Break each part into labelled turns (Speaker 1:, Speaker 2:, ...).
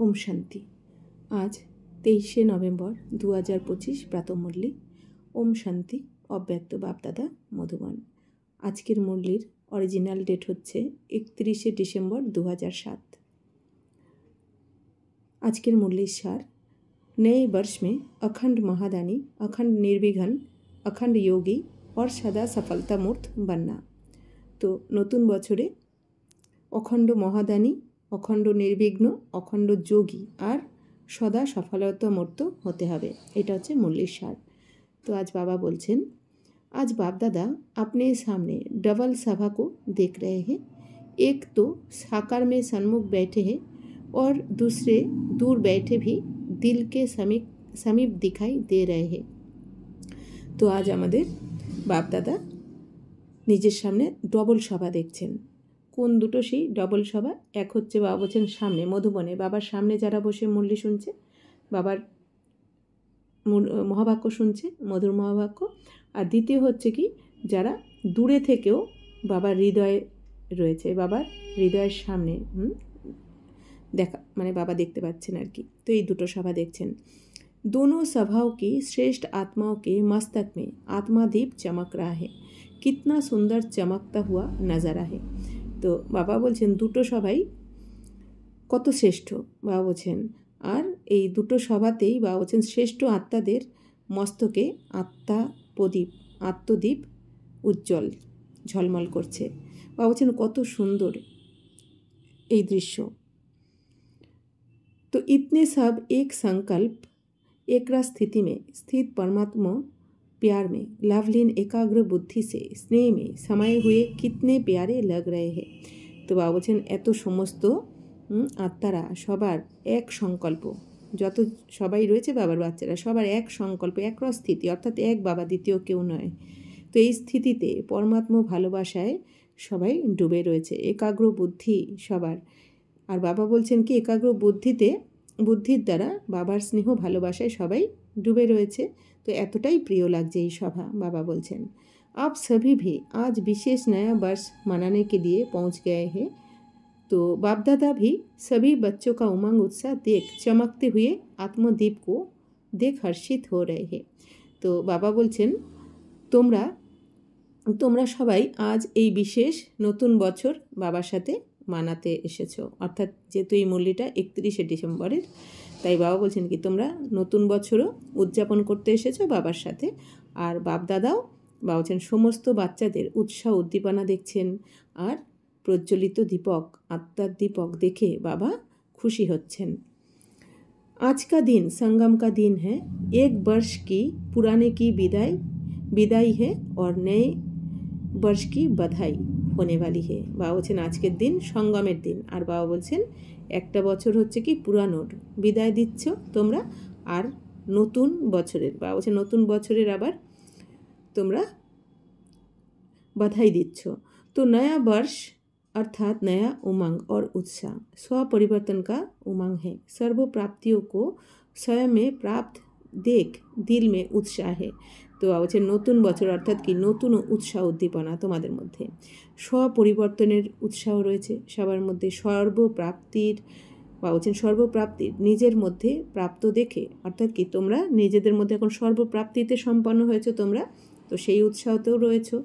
Speaker 1: ओम शांति। आज 23 नवेम्बर 2025 प्रातःमुरली। ओम शांति। अव्यक्त बापदादा मधुबन। आजकेर मुरलीर अरिजिनल डेट होच्छे 31 डिसेम्बर 2007। आजकेर मुरलीर सार, नए वर्ष में अखंड महादानी, अखंड निर्विघ्न, अखंड योगी और सदा सफलता मूर्त बनना। तो नतून बछरे अखंड महादानी, अखंड निर्विघ्न, अखंड योगी और सदा सफलता मूर्त होते हबे। एटा होच्छे मुरलीर सार। तो आज बाबा बोलছেন, आज बाप दादा अपने सामने डबल सभा को देख रहे हैं। एक तो साकार में सन्मुख बैठे हैं और दूसरे दूर बैठे भी दिल के समीप दिखाई दे रहे हैं। तो आज हमारे बाप दादा निजेर सामने डबल सभा देखছেন। কোন দুটো সেই ডবল সভা? এক হচ্ছে বাবা বলছেন সামনে মধুবনে বাবার সামনে যারা বসে মুরলি শুনছে, বাবার মহাবাক্য শুনছে, মধুর মহাবাক্য। আর দ্বিতীয় হচ্ছে কি, যারা দূরে থেকেও বাবার হৃদয়ে রয়েছে, বাবার হৃদয়ের সামনে দেখা, মানে বাবা দেখতে পাচ্ছেন আর কি। তো এই দুটো সভা দেখছেন। दोनों सभाओं की श्रेष्ठ आत्माओं के मस्तक में आत्मादीप चमक रहा है। कितना सुंदर चमकता हुआ नज़ारा है। तो बाबा बोलছেন দুটো সভাই কত শ্রেষ্ঠ বাবা বলছেন। আর এই দুটো সভাতেই বাবা বলছেন শ্রেষ্ঠ আত্মাদের মস্তকে আত্মদ্বীপ উজ্জ্বল ঝলমল করছে। বাবা বলছেন কত সুন্দর এই দৃশ্য। तो इतने सब एक संकल्प एक स्थिति में स्थित परमात्मा प्यार में लवलीन एकाग्र बुद्धि से स्नेह में समाये हुए कितने प्यारे लग रहे हैं। तो बाबा बोलছেন এত সমস্ত আত্মারা সবার এক সংকল্প, যত সবাই রয়েছে বাবার বাচ্চারা সবার এক সংকল্প, একরস স্থিতি, অর্থাৎ এক বাবা, দ্বিতীয় কেউ নয়। তো এই স্থিতিতে পরমাত্মা ভালোবাসায় সবাই ডুবে রয়েছে, একাগ্র বুদ্ধি সবার। আর বাবা বলছেন কি, একাগ্র বুদ্ধির দ্বারা বাবার স্নেহ ভালোবাসায় সবাই ডুবে রয়েছে। तो एतटाई प्रिय लागছে এই सभा। बाबा बोलছেন, आप सभी भी आज विशेष नया वर्ष मनाने के लिए पहुंच गए हैं। तो बाप दादा भी सभी बच्चों का उमंग उत्साह देख चमकते हुए आत्मदीप को देख हर्षित हो रहे हैं। तो बाबा बोलছেন তোমরা সবাই আজ এই বিশেষ নতুন বছর বাবার সাথে মানাতে এসেছো। অর্থাৎ যেহেতু এই মুরলিটা 31 ডিসেম্বরের, তাই বাবা বলছেন কি তোমরা নতুন বছরও উদযাপন করতে এসেছো বাবার সাথে। আর বাপ দাদাও বাবা বলছেন সমস্ত বাচ্চাদের উৎসাহ উদ্দীপনা দেখছেন আর প্রজ্বলিত দীপক, আত্মার দীপক দেখে বাবা খুশি হচ্ছেন। आज का दिन संगम का दिन है। एक वर्ष की पुराने की विदाई है और नए वर्ष की बधाई होने वाली है। बाबा বলছেন আজকের দিন সঙ্গমের দিন। আর বাবা বলছেন একটা বছর হচ্ছে কি পুরানোর বিদায় দিচ্ছ তোমরা, আর নতুন বছরের বাবা বলছেন নতুন বছরের আবার তোমরা बधाई দিচ্ছ। तो नया वर्ष अर्थात नया उमंग और उत्साह स्व परिवर्तन का उमंग है। सर्व प्राप्तियों को स्वयं में प्राप्त देख दिल में उत्साह है। तो বলছেন নতুন বছর অর্থাৎ কি নতুন উৎসাহ উদ্দীপনা তোমাদের মধ্যে, স্বপরিবর্তনের উৎসাহ রয়েছে সবার মধ্যে, সর্বপ্রাপ্তির বা বলছেন সর্বপ্রাপ্তির নিজের মধ্যে প্রাপ্ত দেখে, অর্থাৎ কি তোমরা নিজেদের মধ্যে এখন সর্বপ্রাপ্তিতে সম্পন্ন হয়েছে তোমরা, তো সেই উৎসাহতেও রয়েছে।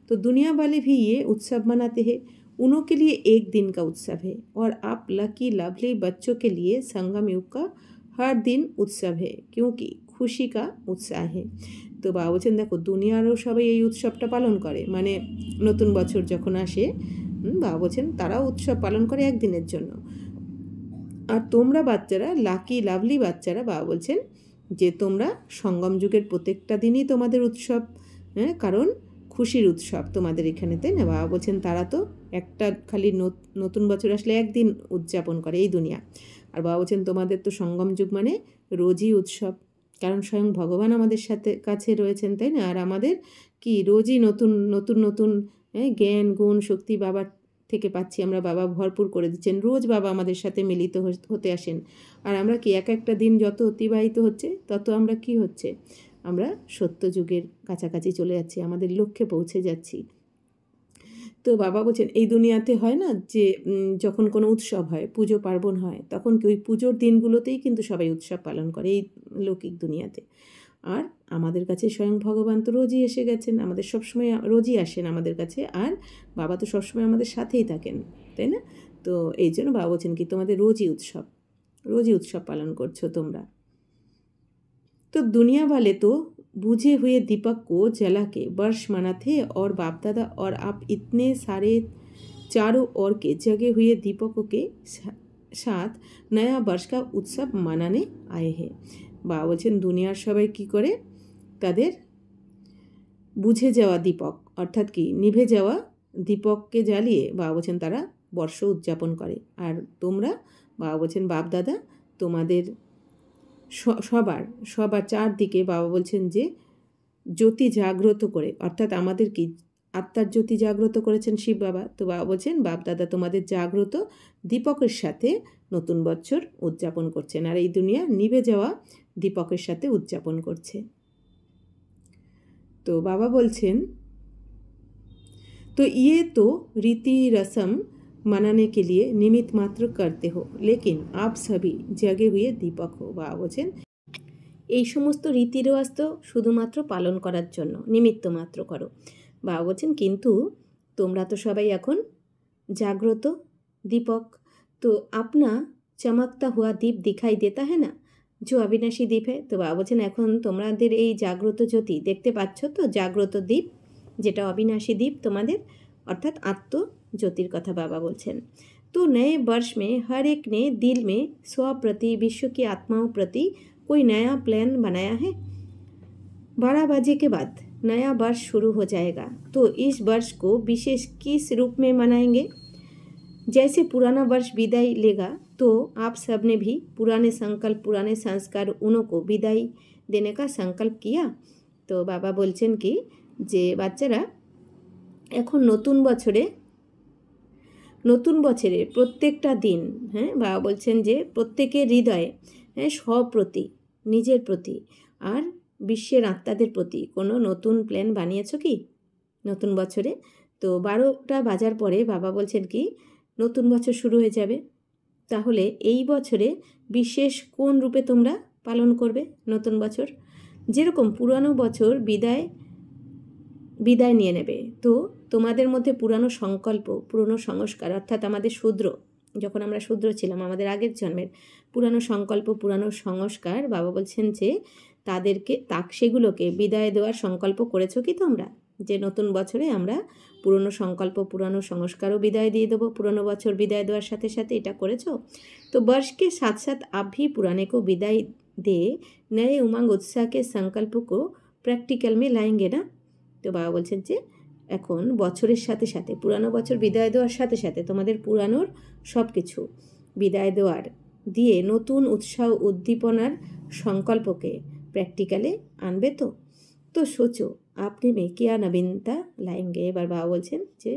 Speaker 1: तो दुनिया वाले भी ये उत्सव मनाते हैं, उन्हों के लिए एक दिन का उत्सव है और आप लकी लवली बच्चों के लिए संगम युग का हर दिन उत्सव है, क्योंकि खुशी का उत्साह है। तो বাবা বলছেন দেখো দুনিয়ারও সবাই এই উৎসবটা পালন করে, মানে নতুন বছর যখন আসে বাবা বলছেন তারাও উৎসব পালন করে একদিনের জন্য। আর তোমরা বাচ্চারা লাকি লাভলি বাচ্চারা বাবা বলছেন যে তোমরা সঙ্গম যুগের প্রত্যেকটা দিনই তোমাদের উৎসব, কারণ খুশির উৎসব তোমাদের এখানে, তাই না? বাবা বলছেন তারা তো একটা খালি নতুন বছর আসলে একদিন উদযাপন করে এই দুনিয়া। আর বাবা বলছেন তোমাদের তো সঙ্গম যুগ মানে রোজই উৎসব, কারণ স্বয়ং ভগবান আমাদের সাথে কাছে রয়েছেন, তাই না? আর আমাদের কি রোজই নতুন জ্ঞান গুণ শক্তি বাবার থেকে পাচ্ছি আমরা, বাবা ভরপুর করে দিচ্ছেন, রোজ বাবা আমাদের সাথে মিলিত হতে আসেন। আর আমরা কি একটা দিন যত অতিবাহিত হচ্ছে তত আমরা কি হচ্ছে, আমরা সত্য যুগের কাছাকাছি চলে যাচ্ছি, আমাদের লক্ষ্যে পৌঁছে যাচ্ছি। তো বাবা বলছেন এই দুনিয়াতে হয় না যে যখন কোনো উৎসব হয়, পুজো পার্বণ হয়, তখন কি ওই পুজোর দিনগুলোতেই কিন্তু সবাই উৎসব পালন করে এই লৌকিক দুনিয়াতে। আর আমাদের কাছে স্বয়ং ভগবান তো রোজই এসে গেছেন, আমাদের সবসময় রোজই আসেন আমাদের কাছে, আর বাবা তো সবসময় আমাদের সাথেই থাকেন, তাই না? তো এই জন্য বাবা বলছেন কি তোমাদের রোজই উৎসব पालन করছো তোমরা। तो दुनिया वाले तो बुझे हुए दीपक को जला के वर्ष मनाते और बाप दादा और आप इतने सारे चारों ओर के जगे हुए दीपकों के साथ नया वर्ष का उत्सव मनाने आए हैं। বাবা বলছেন দুনিয়ার সবাই কী করে, তাদের বুঝে যাওয়া দীপক অর্থাৎ কি নিভে যাওয়া দীপককে জ্বালিয়ে বাবা বলছেন তারা বর্ষ উদযাপন করে। আর তোমরা বাবা বলছেন বাপ দাদা তোমাদের সবার চারদিকে বাবা বলছেন যে জ্যোতি জাগ্রত করে, অর্থাৎ আমাদের কি আত্মার জ্যোতি জাগ্রত করেছেন শিব বাবা। তো বাবা বলছেন বাপ দাদা তোমাদের জাগ্রত দীপকের সাথে নতুন বছর উদযাপন করছেন, আর এই দুনিয়া নিভে যাওয়া দীপকের সাথে উদযাপন করছে। तो बाबा बोलছেন तो ये तो रीति रस्म मनाने के लिए निमित्त मात्र करते हो, लेकिन आप सभी जगे हुए दीपक हो। বাবা বলছেন এই সমস্ত রীতি রেওয়াজ তো শুধুমাত্র পালন করার জন্য, নিমিত্ত মাত্র করো। বাবা বলছেন কিন্তু তোমরা তো সবাই এখন জাগ্রত দীপক, তো আপনা চমকতা হুয়া দীপ দিখাই দেতা है ना जो अविनाशी দ্বীপ है। তো বাবা বলছেন এখন তোমাদের এই জাগ্রত জ্যোতি দেখতে পাচ্ছ তো, জাগ্রত দ্বীপ যেটা অবিনাশী দ্বীপ তোমাদের, অর্থাৎ আত্মজ্যোতির কথা বাবা বলছেন। तो नए वर्ष में हर एक ने दिल में स्व प्रति विश्व की आत्माओं प्रति कोई नया प्लान बनाया है। 12 बजे के बाद नया वर्ष शुरू हो जाएगा, तो इस वर्ष को विशेष किस रूप में मनाएंगे। जैसे पुराना वर्ष विदाई लेगा तो आप सब ने भी पुराने संकल्प पुराने संस्कार उन्हों को विदाई देने का संकल्प किया। तो बाबा बोलছেন কি যে বাচ্চারা এখন নতুন বছরে প্রত্যেকটা দিন, হ্যাঁ বাবা বলছেন যে প্রত্যেকের হৃদয়ে, হ্যাঁ স্বপ্রতি নিজের প্রতি আর বিশ্বের আত্মাদের প্রতি কোনো নতুন প্ল্যান বানিয়েছো কি নতুন বছরে। তো 12টা বাজার পরে বাবা বলছেন কি নতুন বছর শুরু হয়ে যাবে, তাহলে এই বছরে বিশেষ কোন রূপে তোমরা পালন করবে নতুন বছর। যেরকম পুরানো বছর বিদায় নিয়ে নেবে, তো তোমাদের মধ্যে পুরানো সংকল্প পুরনো সংস্কার, অর্থাৎ আমাদের শূদ্র, যখন আমরা শূদ্র ছিলাম আমাদের আগের জন্মের পুরানো সংকল্প পুরানো সংস্কার, বাবা বলছেন যে সেগুলোকে বিদায় দেওয়ার সংকল্প করেছো কি তোমরা, যে নতুন বছরে আমরা পুরনো সংকল্প পুরানো সংস্কারও বিদায় দিয়ে দেবো, পুরনো বছর বিদায় দেওয়ার সাথে সাথে এটা করেছো। तो वर्ष के साथ साथ आप भी पुराने को विदाई दे नए उमंग उत्साह के संकल्प को प्रैक्टिकल में लाएंगे ना। তো বাবা বলছেন যে এখন বছরের সাথে সাথে পুরানো বছর বিদায় দেওয়ার সাথে সাথে তোমাদের পুরানোর সব কিছু বিদায় দেওয়ার দিয়ে নতুন উৎসাহ উদ্দীপনার সংকল্পকে প্র্যাকটিক্যালে আনবে। তো সোচো আপনি মে কিয়া নবীনতা লাएंगे। এবার বাবা বলছেন যে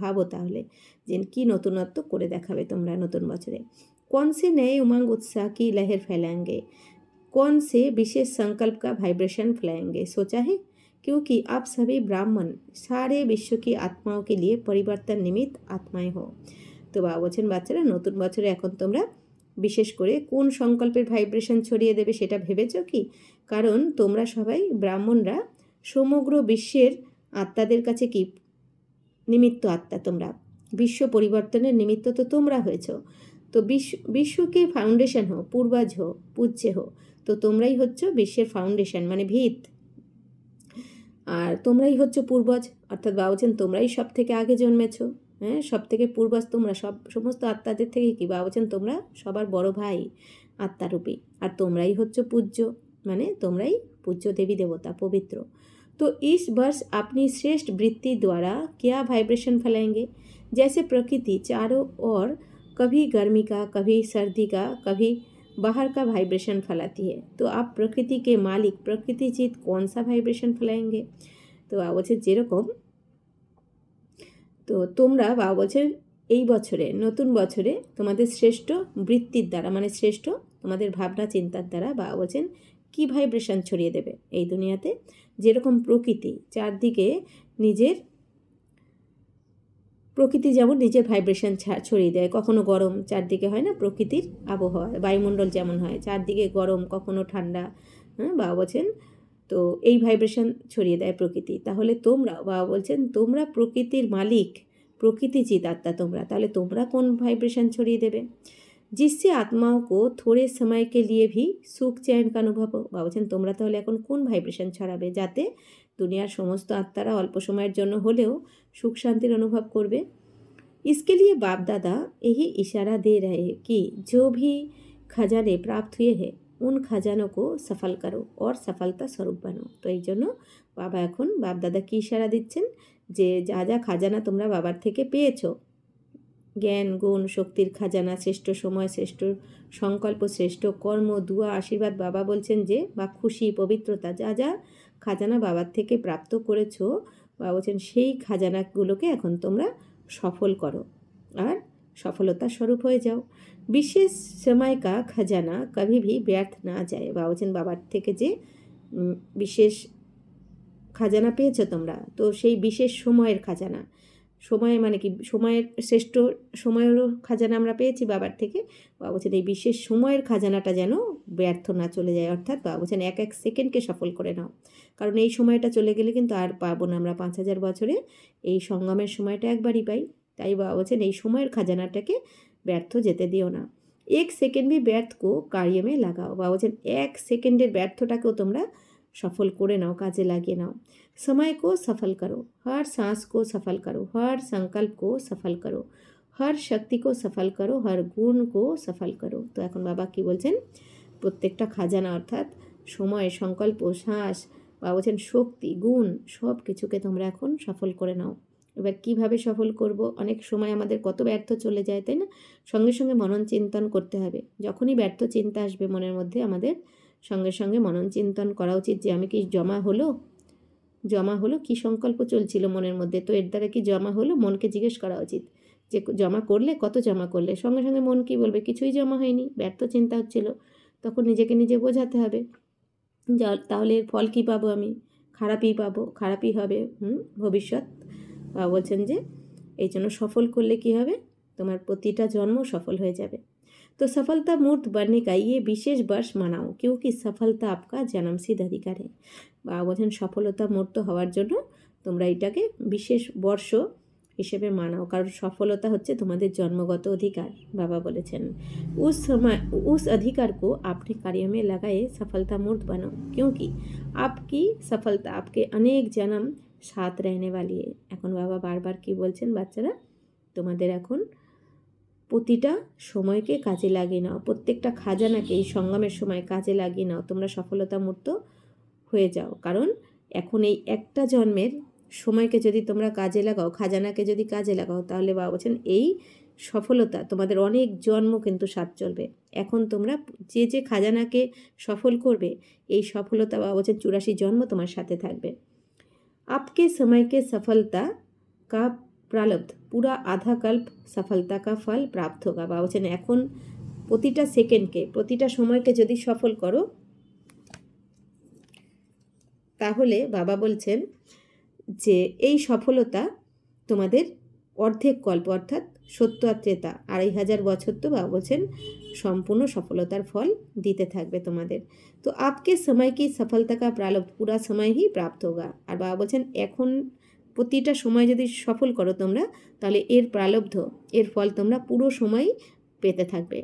Speaker 1: ভাবো তাহলে যে কি নতুনত্ব করে দেখাবে তোমরা নতুন বছরে। कौन से नए उमंग उत्साह की लहर फैलाएंगे, कौन से विशेष संकल्प का वाइब्रेशन फैलाएंगे, सोचा है। क्योंकि आप सभी ब्राह्मण सारे विश्व की आत्माओं के लिए परिवर्तन निमित्त आत्माएं हो। तो বাবা বলছেন বাচ্চারা নতুন বছরে এখন তোমরা বিশেষ করে কোন সংকল্পের ভাইব্রেশন ছড়িয়ে দেবে সেটা ভেবেছো কি, কারণ তোমরা সবাই ব্রাহ্মণরা সমগ্র বিশ্বের আত্মাদের কাছে কি নিমিত্ত আত্মা, তোমরা বিশ্ব পরিবর্তনের নিমিত্ত তো তোমরা হয়েছো। তো বিশ্ব के फाउंडेशन हो पूर्वज हो पूज्य हो, তো তোমরাই হচ্ছ বিশ্বের ফাউন্ডেশন মানে ভিত, আর তোমরাই হচ্ছ পূর্বজ, অর্থাৎ বাবা বলছেন তোমরাই সব থেকে আগে জন্মেছো, হ্যাঁ সব থেকে পূর্বজ তোমরা সমস্ত আত্মাদের থেকে কি বাবা বলছেন তোমরা সবার বড় ভাই আত্মারূপী, আর তোমরাই হচ্ছ পূজ্য মানে তোমরাই पूज्य देवी देवता पवित्र। तो इस वर्ष अपनी श्रेष्ठ वृत्ति द्वारा क्या वाइब्रेशन फैलाएंगे। जैसे प्रकृति चारों ओर कभी गर्मी का कभी सर्दी का कभी बाहर का वाइब्रेशन फैलाती है, तो आप प्रकृति के मालिक प्रकृति चित कौन सा वाइब्रेशन फैलाएंगे। तो বাবা বলছে যেরকম তো তোমরা বাবা বলছেন এই বছরে নতুন বছরে তোমাদের শ্রেষ্ঠ বৃত্তির দ্বারা মানে শ্রেষ্ঠ তোমাদের ভাবনা চিন্তার দ্বারা বাবা বলছেন কি ভাইব্রেশন ছড়িয়ে দেবে এই দুনিয়াতে। যেরকম প্রকৃতি চারদিকে নিজের প্রকৃতি যেমন নিজের ভাইব্রেশন ছড়িয়ে দেয়, কখনো গরম চারদিকে হয় না, প্রকৃতির আবহাওয়া বায়ুমণ্ডল যেমন হয় চারদিকে গরম কখনো ঠান্ডা, হ্যাঁ বাবা বলছেন তো এই ভাইব্রেশন ছড়িয়ে দেয় প্রকৃতি। তাহলে তোমরা, বাবা বলছেন তোমরা প্রকৃতির মালিক, প্রকৃতি চিত আত্মা তোমরা, তাহলে তোমরা কোন ভাइब्रेशन ছড়িয়ে দেবে? जिससे आत्माओं को थोड़े समय के लिए भी সুখ चैन का अनुभव हो। বাবা বলছেন তোমরা তাহলে এখন কোন ভাইব্রেশন ছড়াবে যাতে দুনিয়ার সমস্ত আত্মারা অল্প সময়ের জন্য হলেও সুখ শান্তির অনুভব করবে। इसके लिए बाप दादा यही इशारा दे रहे हैं कि जो भी खजाने प्राप्त हुए हैं उन खजानों को सफल करो और सफलता स्वरूप बनो। তো এই জন্য বাবা এখন বাপ দাদা কি ইশারা দিচ্ছেন যে যা যা খাজানা তোমরা বাবার থেকে পেয়েছো, জ্ঞান গুণ শক্তির খাজানা, শ্রেষ্ঠ সময়, শ্রেষ্ঠ সংকল্প, শ্রেষ্ঠ কর্ম, দুয়া, আশীর্বাদ, বাবা বলছেন যে বা খুশি পবিত্রতা, যা যা খাজানা বাবার থেকে প্রাপ্ত করেছো বাবা বলছেন সেই খাজানাগুলোকে এখন তোমরা সফল করো আর সফলতা স্বরূপ হয়ে যাও। বিশেষ সময় কা খাজানা কभी भी ব্যর্থ না যায়। বাবা বলছেন বাবার থেকে যে বিশেষ খাজানা পেয়েছো তোমরা, তো সেই বিশেষ সময়ের খাজানা, সময় মানে কি সময়ের শ্রেষ্ঠ সময়েরও খাজানা আমরা পেয়েছি বাবার থেকে। বাবা বলছেন এই বিশেষ সময়ের খাজানাটা যেন ব্যর্থ না চলে যায়, অর্থাৎ বাবা বলছেন এক এক সেকেন্ডকে সফল করে নাও, কারণ এই সময়টা চলে গেলে কিন্তু আর পাবো না আমরা 5000 বছরে, এই সঙ্গমের সময়টা একবারই পাই। তাই বাবা বলছেন এই সময়ের খাজানাটাকে ব্যর্থ যেতে দিও না। এক সেকেন্ড भी ব্যর্থ को कार्य में लगाओ। বাবা বলছেন এক সেকেন্ডের ব্যর্থটাকেও তোমরা সফল করে নাও, কাজে লাগিয়ে নাও। समय को सफल करो, हर सांस को सफल करो, हर संकल्प को सफल करो, हर शक्ति को सफल करो, हर गुण को सफल करो। তো এখন বাবা কি বলছেন প্রত্যেকটা খাজানা অর্থাৎ সময়, সংকল্প, শ্বাস, বাবা বলছেন শক্তি, গুণ সব কিছুকে তোমরা এখন সফল করে নাও। এবার কিভাবে সফল করব? অনেক সময় আমাদের কত ব্যর্থ চলে যায়, তাই না? সঙ্গে সঙ্গে মনন চিন্তন করতে হবে। যখনই ব্যর্থ চিন্তা আসবে মনের মধ্যে আমাদের সঙ্গে সঙ্গে মনন চিন্তন করা উচিত যে আমি কি জমা হলো কি সংকল্প চলছিল মনের মধ্যে, তো এর দ্বারা কি জমা হলো, মনকে জিজ্ঞেস করা উচিত যে জমা করলে, কত জমা করলে। সঙ্গে সঙ্গে মন কি বলবে কিছুই জমা হয়নি, ব্যর্থ চিন্তা হচ্ছিল, তখন নিজেকে নিজে বোঝাতে হবে তাহলে এর ফল কী পাবো, আমি খারাপই হবে ভবিষ্যৎ। বা বলছেন যে এই জন্য সফল করলে কি হবে, তোমার প্রতিটা জন্ম সফল হয়ে যাবে। तो सफलता मूर्त बनने का ये विशेष वर्ष मनाओ क्योंकि सफलता आपका जन्मसिद्ध अधिकार है। বাবা বলছেন সফলতা মূর্ত হওয়ার জন্য তোমরা এটাকে বিশেষ বর্ষ হিসেবে মানাও, কারণ সফলতা হচ্ছে তোমাদের জন্মগত অধিকার। বাবা বলেছেন उस अधिकार को अपने कार्य में लगाए सफलता मूर्त बनाओ क्योंकि आपकी सफलता आपके अनेक जन्म साथ रहने वाली है। এখন বাবা বারবার কি বলছেন বাচ্চারা, তোমাদের এখন প্রতিটা সময়কে কাজে লাগিয়ে নাও, প্রত্যেকটা খাজানাকে এই সঙ্গমের সময় কাজে লাগিয়ে নাও, তোমরা সফলতা মূর্ত হয়ে যাও। কারণ এখন এই একটা জন্মের সময়কে যদি তোমরা কাজে লাগাও, খাজানাকে যদি কাজে লাগাও, তাহলে বাবা বলছেন এই সফলতা তোমাদের অনেক জন্ম কিন্তু সাথ চলবে। এখন তোমরা যে যে খাজানাকে সফল করবে এই সফলতা বাবা বলছেন 84 জন্ম তোমার সাথে থাকবে। आपके समय के सफलता का प्रारब्ध पूरा आधा कल्प सफलता का फल प्राप्त होगा। বাবা বলছেন এখন প্রতিটা সেকেন্ডকে, প্রতিটা সময়কে যদি সফল করো তাহলে বাবা বলছেন যে এই সফলতা তোমাদের অর্ধেক কল্প অর্থাৎ 70 আর ত্রেতা 2500 বছর তো বাবা বলছেন সম্পূর্ণ সফলতার ফল দিতে থাকবে তোমাদের। তো आपके समय की सफलता का प्रारब्ध पूरा समय ही प्राप्त होगा। আর বাবা বলছেন এখন প্রতিটা সময় যদি সফল করো তোমরা তাহলে এর প্রারব্ধ, এর ফল তোমরা পুরো সময় পেতে থাকবে।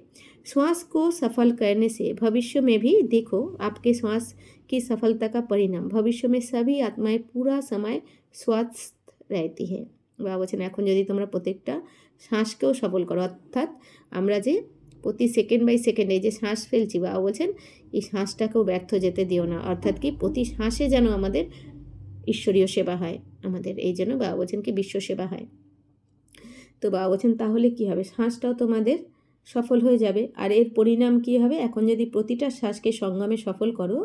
Speaker 1: श्वास को सफल करने से भविष्य में भी देखो आपके श्वास की सफलता का परिणाम भविष्य में सभी आत्माएं पूरा समय स्वस्थ रहती है। বাবা বলছেন এখন যদি তোমরা প্রত্যেকটা শ্বাসকেও সফল করো, অর্থাৎ আমরা যে প্রতি সেকেন্ড বাই সেকেন্ড এই যে শ্বাস ফেলছি, বাবা বলছেন এই শ্বাসটাকেও ব্যর্থ যেতে দিও না, অর্থাৎ কি প্রতি শ্বাসে যেন আমাদের ঈশ্বরীয় সেবা হয়, আমাদের এই জন্য বাবা বলছেন কি বিশ্ব সেবা হয়। তো বাবা বলছেন তাহলে কি হবে, শ্বাসটাও তোমাদের সফল হয়ে যাবে। আর এর পরিণাম কি হবে, এখন যদি প্রতিটা শ্বাসকে সঙ্গমে সফল করো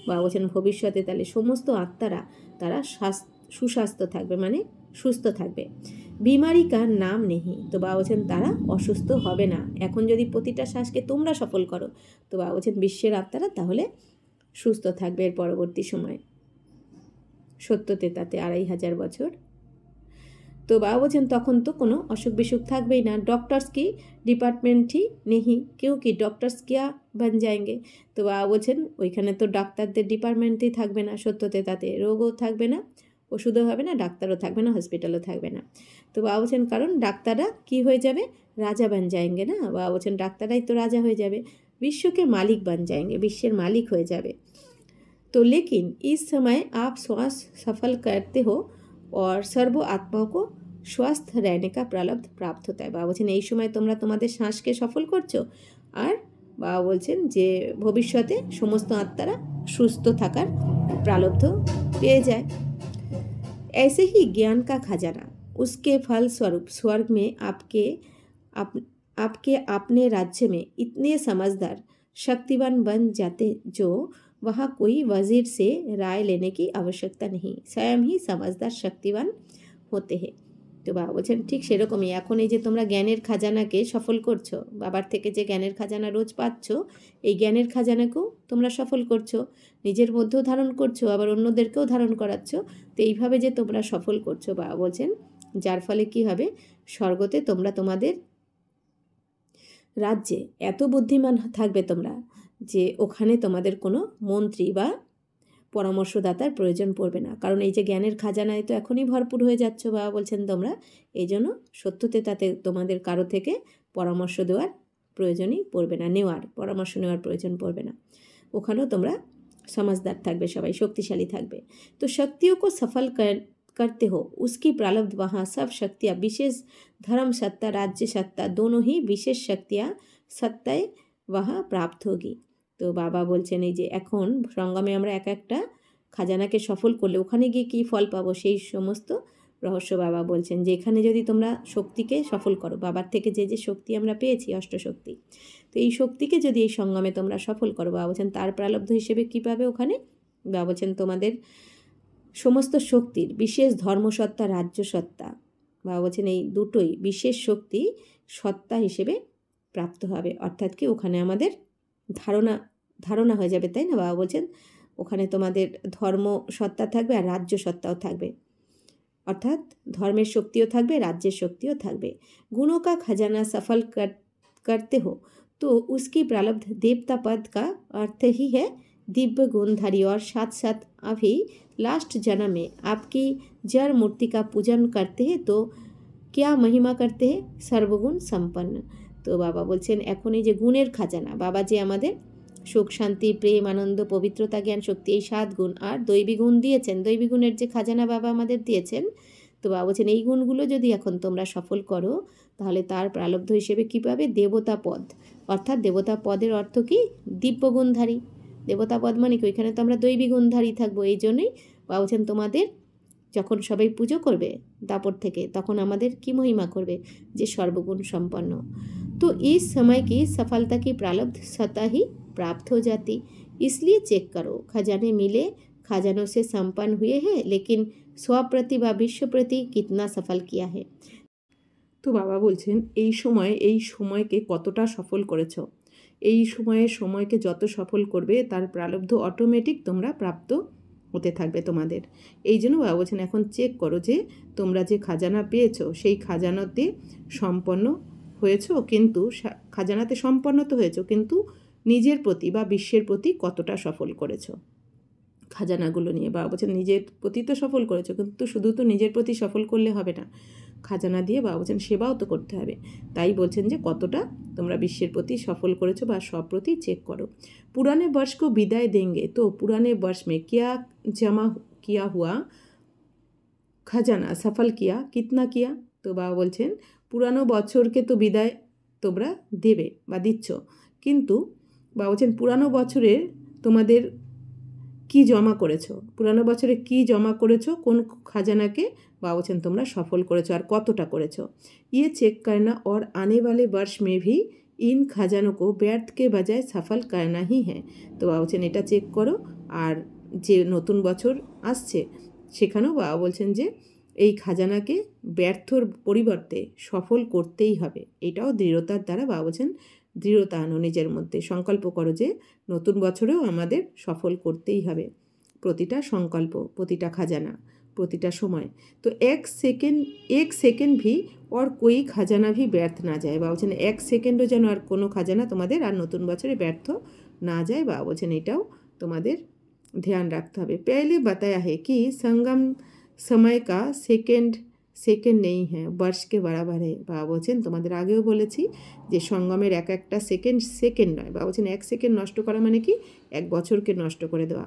Speaker 1: বাবা বলছেন ভবিষ্যতে তাহলে সমস্ত আত্মারা তারা সুস্বাস্থ্য থাকবে, মানে সুস্থ থাকবে। বিমারি কার নাম নেই, তো বাবা বলছেন তারা অসুস্থ হবে না। এখন যদি প্রতিটা শ্বাসকে তোমরা সফল করো তো বাবা বলছেন বিশ্বের আত্মারা তাহলে সুস্থ থাকবে এর পরবর্তী সময় 70 তেতাতে 2500 বছর। तो बाबा बोलছেন তখন তো কোনো অসুখ বিসুখ থাকবেই না, डॉक्टर्स की डिपार्टमेंट ही नहीं, क्योंकि डॉक्टर्स क्या बन जाएंगे। তো বাবা বলছেন ওইখানে তো ডাক্তারদের ডিপার্টমেন্টই থাকবে না, সত্যতে তাতে রোগও থাকবে না, ওষুধও হবে না, ডাক্তারও থাকবে না, হসপিটালও থাকবে না। তো বাবা বলছেন কারণ ডাক্তাররা কি হয়ে যাবে, রাজা बन जाएंगे না। বাবা বলছেন ডাক্তাররাই তো রাজা হয়ে যাবে, বিশ্বকে মালিক बन जाएंगे, বিশ্বের মালিক হয়ে যাবে। तो लेकिन इस समय आप श्वास सफल करते हो और सर्व आत्माओं को स्वस्थ रहने का प्रारब्ध प्राप्त होता है। बाबा বলছেন এই সময় তোমরা তোমাদের শ্বাসকে সফল করছো, আর বাবা বলছেন যে ভবিষ্যতে সমস্ত আত্মারা সুস্থ থাকার प्रारब्ध পেয়ে যায়। ऐसे ही ज्ञान का खजाना उसके फल स्वरूप स्वर्ग में आपके अपने राज्य में इतने समझदार शक्तिवान बन जाते जो वहाँ कोई वजीर से राय लेने की आवश्यकता नहीं, स्वयं ही समझदार शक्तिवान होते हैं। তো বাবা বলছেন ঠিক সেরকমই এখন এই যে তোমরা জ্ঞানের খাজানাকে সফল করছো, বাবার থেকে যে জ্ঞানের খাজানা রোজ পাচ্ছ, এই জ্ঞানের খাজানাকেও তোমরা সফল করছো, নিজের মধ্যেও ধারণ করছো, আবার অন্যদেরকেও ধারণ করাচ্ছ। তো এইভাবে যে তোমরা সফল করছো, বাবা বলছেন যার ফলে কি হবে, স্বর্গতে তোমরা তোমাদের রাজ্যে এত বুদ্ধিমান থাকবে তোমরা যে ওখানে তোমাদের কোনো মন্ত্রী বা পরামর্শদাতার প্রয়োজন পড়বে না, কারণ এই যে জ্ঞানের খাজানায় তো এখনই ভরপুর হয়ে যাচ্ছ। বাবা বলছেন তোমরা এই জন্য সত্যতে তাতে তোমাদের কারো থেকে পরামর্শ দেওয়ার প্রয়োজনই পড়বে না, পরামর্শ নেওয়ার প্রয়োজন পড়বে না, ওখানেও তোমরা समझदार থাকবে, সবাই শক্তিশালী থাকবে। তো शक्तियों को सफल करते हो उसकी प्रारब्ध वहाँ सब शक्तियाँ, विशेष धर्म सत्ता राज्य सत्ता दोनों ही विशेष शक्तियाँ सत्ताएँ वहाँ प्राप्त होगी। তো বাবা বলছেন এই যে এখন সঙ্গমে আমরা এক একটা খাজানাকে সফল করলে ওখানে গিয়ে কী ফল পাবো, সেই সমস্ত রহস্য বাবা বলছেন যে এখানে যদি তোমরা শক্তিকে সফল করো, বাবার থেকে যে যে শক্তি আমরা পেয়েছি অষ্টশক্তি, তো এই শক্তিকে যদি এই সঙ্গমে তোমরা সফল করো, বাবা বলছেন তার প্রারব্ধ হিসেবে কী পাবে ওখানে। বাবা বলছেন তোমাদের সমস্ত শক্তির বিশেষ ধর্মসত্তা রাজ্যসত্তা, বাবা বলছেন এই দুটোই বিশেষ শক্তি সত্তা হিসেবে প্রাপ্ত হবে, অর্থাৎ কি ওখানে আমাদের ধারণা হয়ে যাবে, তাই না। বাবা বলছেন ওখানে তোমাদের ধর্ম সত্তা থাকবে আর রাজ্য সত্তাও থাকবে, অর্থাৎ ধর্মের শক্তিও থাকবে, রাজ্যের শক্তিও থাকবে। गुणों का खजाना सफल करते हो तो उसकी प्रारब्ध देवता पद का अर्थ ही है दिव्य गुणधारी, और साथ साथ अभी लास्ट जन्म में आपकी जड़ मूर्ति का पूजन करते हैं तो क्या महिमा करते हैं, सर्वगुण संपन्न। তো বাবা বলছেন এখন এই যে গুণের খাজানা, বাবা যে আমাদের সুখ শান্তি প্রেম আনন্দ পবিত্রতা জ্ঞান শক্তি এই 7 গুণ আর দৈবী গুণ দিয়েছেন, দৈবী গুণের যে খাজানা বাবা আমাদের দিয়েছেন, তো বাবা বলছেন এই গুণগুলো যদি এখন তোমরা সফল করো তাহলে তার প্রারব্ধ হিসেবে কী পাবে, দেবতা পদ, অর্থাৎ দেবতা পদের অর্থ কি, দিব্য গুণধারী। দেবতা পদ মানে কি, ওইখানে তো আমরা দৈবী গুণধারী থাকবো, এই জন্যই বাবা বলছেন তোমাদের যখন সবাই পুজো করবে দাপট থেকে তখন আমাদের কি মহিমা করবে, যে সর্বগুণ সম্পন্ন। तो इस समय की सफलता की प्रारब्ध सतह ही प्राप्त हो जाती, इसलिए चेक करो खजाने मिले, खजानों से संपन्न हुए हैं, लेकिन स्वप्रति व विश्व प्रति कितना सफल किया है। তো বাবা বলছেন এই সময়কে কতটা সফল করেছো, এই সময়কে যত সফল করবে তার প্রারব্ধ অটোমেটিক তোমরা প্রাপ্ত হতে থাকবে তোমাদের। এই জন্য বাবা বলছেন এখন চেক করো যে তোমরা যে খাজানা পেয়েছো সেই খাজানাতে সম্পন্ন হয়েছো, কিন্তু খাজানাতে সম্পন্ন তো হয়েছো, কিন্তু নিজের প্রতি বা বিশ্বের প্রতি কতটা সফল করেছো খাজানাগুলো নিয়ে। বাবা বলছেন নিজের প্রতি তো সফল করেছো, কিন্তু শুধু তো নিজের প্রতি সফল করলে হবে না, খাজানা দিয়ে বাবা বলছেন সেবাও তো করতে হবে। তাই বলছেন যে কতটা তোমরা বিশ্বের প্রতি সফল করেছো বা সব প্রতি চেক করো। पुराने वर्ष को विदाई देंगे तो पुराने वर्ष में क्या जमा किया हुआ खजाना सफल किया, कितना किया। তো বাবা বলছেন পুরানো বছরকে তো বিদায় তোমরা দেবে বা দিচ্ছ, কিন্তু বাবা বলছেন পুরানো বছরে তোমাদের কি জমা করেছো, পুরানো বছরে কি জমা করেছো, কোন খাজানাকে বাবা বলছেন তোমরা সফল করেছো আর কতটা করেছো। ये चेक करना और आने वाले वर्ष में भी इन खजानों को व्यर्थ के बजाय सफल करना ही है। তো বাবা বলছেন এটা চেক করো, আর যে নতুন বছর আসছে সেখানেও বাবা বলছেন যে এই খাজানাকে ব্যর্থর পরিবর্তে সফল করতেই হবে। এটাও দৃঢ়তার দ্বারা বাবা বলছেন দৃঢ়তা আনো নিজের মধ্যে, সংকল্প করো যে নতুন বছরেও আমাদের সফল করতেই হবে। প্রতিটা সংকল্প, প্রতিটা খাজানা প্রতিটা সময়। তো এক সেকেন্ড ভি और कोई खजाना भी ব্যর্থ না যায়। বাবা বলছেন 1 সেকেন্ডও যেন আর কোনো খাজানা তোমাদের আর নতুন বছরে ব্যর্থ না যায়। বাবা বলছেন এটাও তোমাদের ध्यान रखते হবে। पहले बताया है कि संगम समय का সেকেন্ড নেই হ্যাঁ বর্ষ के बराबर है। বাবা বলছেন তোমাদের আগেও বলেছি যে সঙ্গমের এক একটা সেকেন্ড নয়। বাবা বলছেন 1 সেকেন্ড নষ্ট করা মানে কি 1 বছরকে নষ্ট করে দেওয়া,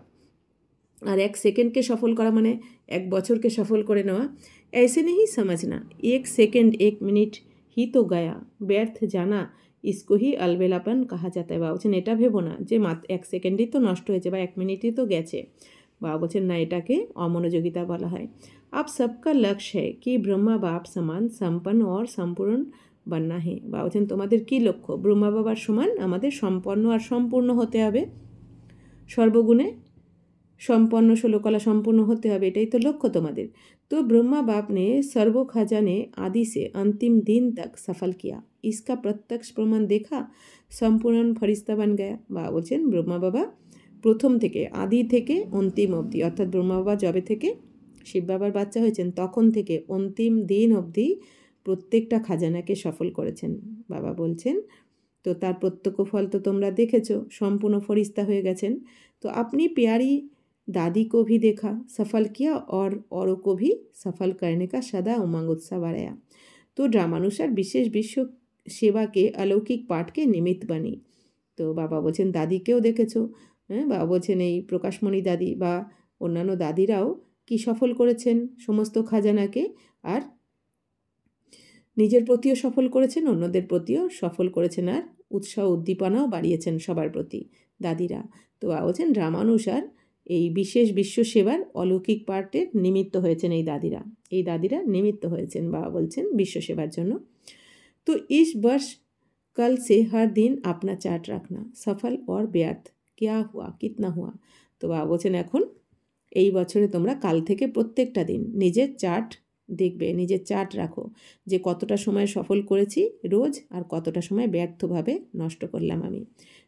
Speaker 1: আর 1 সেকেন্ডকে সফল করা মানে 1 বছরকে সফল করে নেওয়া। ऐसे नहीं समझना 1 सेकंड 1 मिनट ही तो गया, ব্যর্থ জানা इसको ही अलबेलापन कहा जाता है। বাবা বলছেন এটা ভেবো না যে মাত্র 1 সেকেন্ডই তো নষ্ট হয়েছে বা 1 মিনিটই তো গেছে। বাবা বলছেন না, এটাকে অমনোযোগিতা বলা হয়। आप सबका लक्ष्य है कि ब्रह्मा बाप समान संपन्न और संपूर्ण बनना है। বাবা বলছেন তোমাদের কি লক্ষ্য? ব্রহ্মা বাবার সমান আমাদের সম্পন্ন আর সম্পূর্ণ হতে হবে, সর্বগুণে সম্পন্ন, ষোলকলা সম্পূর্ণ হতে হবে, এটাই তো লক্ষ্য তোমাদের। तो ब्रह्मा बाप ने सर्व खजाने आदि से अंतिम दिन तक सफल किया, इसका प्रत्यक्ष प्रमाण देखा, संपूर्ण फरिश्ता बन गया। বাবা বলছেন ব্রহ্মা বাবা প্রথম থেকে আদি থেকে অন্তিম অবধি, অর্থাৎ ব্রহ্মা বাবা যবে থেকে শিব বাবার বাচ্চা হয়েছেন তখন থেকে অন্তিম দিন অবধি প্রত্যেকটা খাজানাকে সফল করেছেন। বাবা বলছেন তো তার প্রত্যক্ষ ফল তো তোমরা দেখেছো, সম্পূর্ণ ফরিস্তা হয়ে গেছেন। তো আপনি प्यारी दादी को भी देखा, सफल किया और औरों को भी सफल करने का सदा उमंग उत्साह बढ़ाया। तो ड्रामानुसार विशेष विश्व सेवा के अलौकिक पाठ के निमित्त बनी। তো বাবা বলছেন দাদিকেও দেখেছো, হ্যাঁ বাবা বলছেন এই প্রকাশমণি দাদি বা অন্যান্য দাদিরাও কি সফল করেছেন সমস্ত খাজানাকে, আর নিজের প্রতিও সফল করেছেন, অন্যদের প্রতিও সফল করেছেন, আর উৎসাহ উদ্দীপনাও বাড়িয়েছেন সবার প্রতি দাদিরা। তো বাবা বলছেন রামানুসার এই বিশেষ বিশ্ব সেবার অলৌকিক পাঠের নিমিত্ত হয়েছেন এই দাদিরা নিমিত্ত হয়েছেন বাবা বলছেন বিশ্ব সেবার জন্য। তো इस वर्ष कल से हर दिन अपना चार्ट रखना, सफल और व्यर्थ क्या हुआ कितना हुआ। তো বাবা বলছেন এখন এই বছরে তোমরা কাল থেকে প্রত্যেকটা দিন নিজের চার্ট দেখবে, নিজের চার্ট রাখো যে কতটা সময় সফল করেছি রোজ আর কতটা সময় ব্যর্থভাবে নষ্ট করলাম আমি।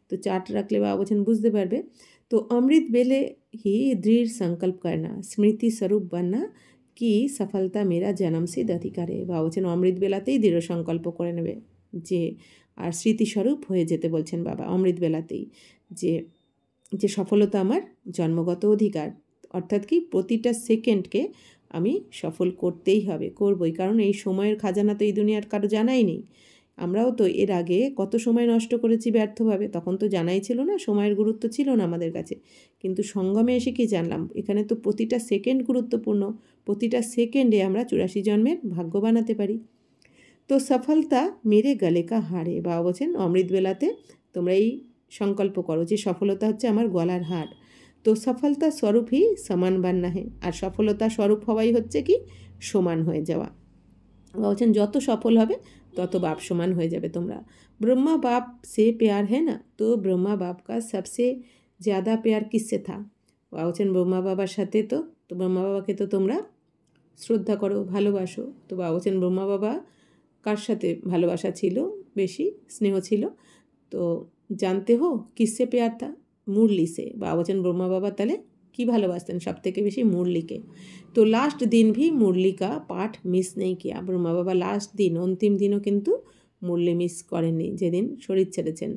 Speaker 1: তো চার্ট রাখলে বাবা বলছেন বুঝতে পারবে। তো অমৃত বেলে ही दृढ़ संकल्प करना, स्मृति स्वरूप बनना कि सफलता मेरा जन्मसिद्ध अधिकार है। বাবা বলছেন অমৃত বেলাতেই দৃঢ় সংকল্প করে নেবে যে, আর স্মৃতিস্বরূপ হয়ে যেতে বলছেন বাবা অমৃত বেলাতেই, যে সফলতা আমার জন্মগত অধিকার, অর্থাৎ কি প্রতিটা সেকেন্ডকে আমি সফল করতেই হবে, করবই, কারণ এই সময়ের খাজানা তো এই দুনিয়ার কারো জানাই নেই। আমরাও তো এর আগে কত সময় নষ্ট করেছি ব্যর্থভাবে, তখন তো জানাই ছিল না, সময়ের গুরুত্ব ছিল না আমাদের কাছে। কিন্তু সঙ্গমে এসে কি জানলাম, এখানে তো প্রতিটা সেকেন্ড গুরুত্বপূর্ণ, প্রতিটা সেকেন্ডে আমরা 84 জন্মের ভাগ্য বানাতে পারি। তো সফলতা মেরে গলে কা হাড়ে। বাবা বলছেন অমৃত বেলাতে তোমরা এই সংকল্প করো যে সফলতা হচ্ছে আমার গলার হাড়। তো সফলতা স্বরূপই সমান বান্না হে, আর সফলতা স্বরূপ হওয়াই হচ্ছে কি সমান হয়ে যাওয়া। বাবা বলছেন যত সফল হবে তত বাপ সমান হয়ে যাবে তোমরা। ब्रह्मा बाप से प्यार है ना, तो ब्रह्मा बाप का सबसे ज़्यादा प्यार किससे था। বাবা বলছেন ব্রহ্মা বাবার সাথে তো ব্রহ্মা বাবাকে তো তোমরা শ্রদ্ধা করো, ভালোবাসো। তো বাবা বলছেন ব্রহ্মা বাবা কার সাথে ভালোবাসা ছিল, বেশি স্নেহ ছিল। তো জানতে হো কিসে প্যার থা, মুরলি সে। বাবা বলছেন ব্রহ্মা বাবা তাহলে কি ভালোবাসতেন সব থেকে বেশি, মুরলিকে। তো লাস্ট দিন ভি মুরলি কা পাঠ মিস নেই কিয়া। ব্রহ্মা বাবা লাস্ট দিন অন্তিম দিনও কিন্তু মুরলি মিস করেননি, যেদিন শরীর ছেড়েছেন।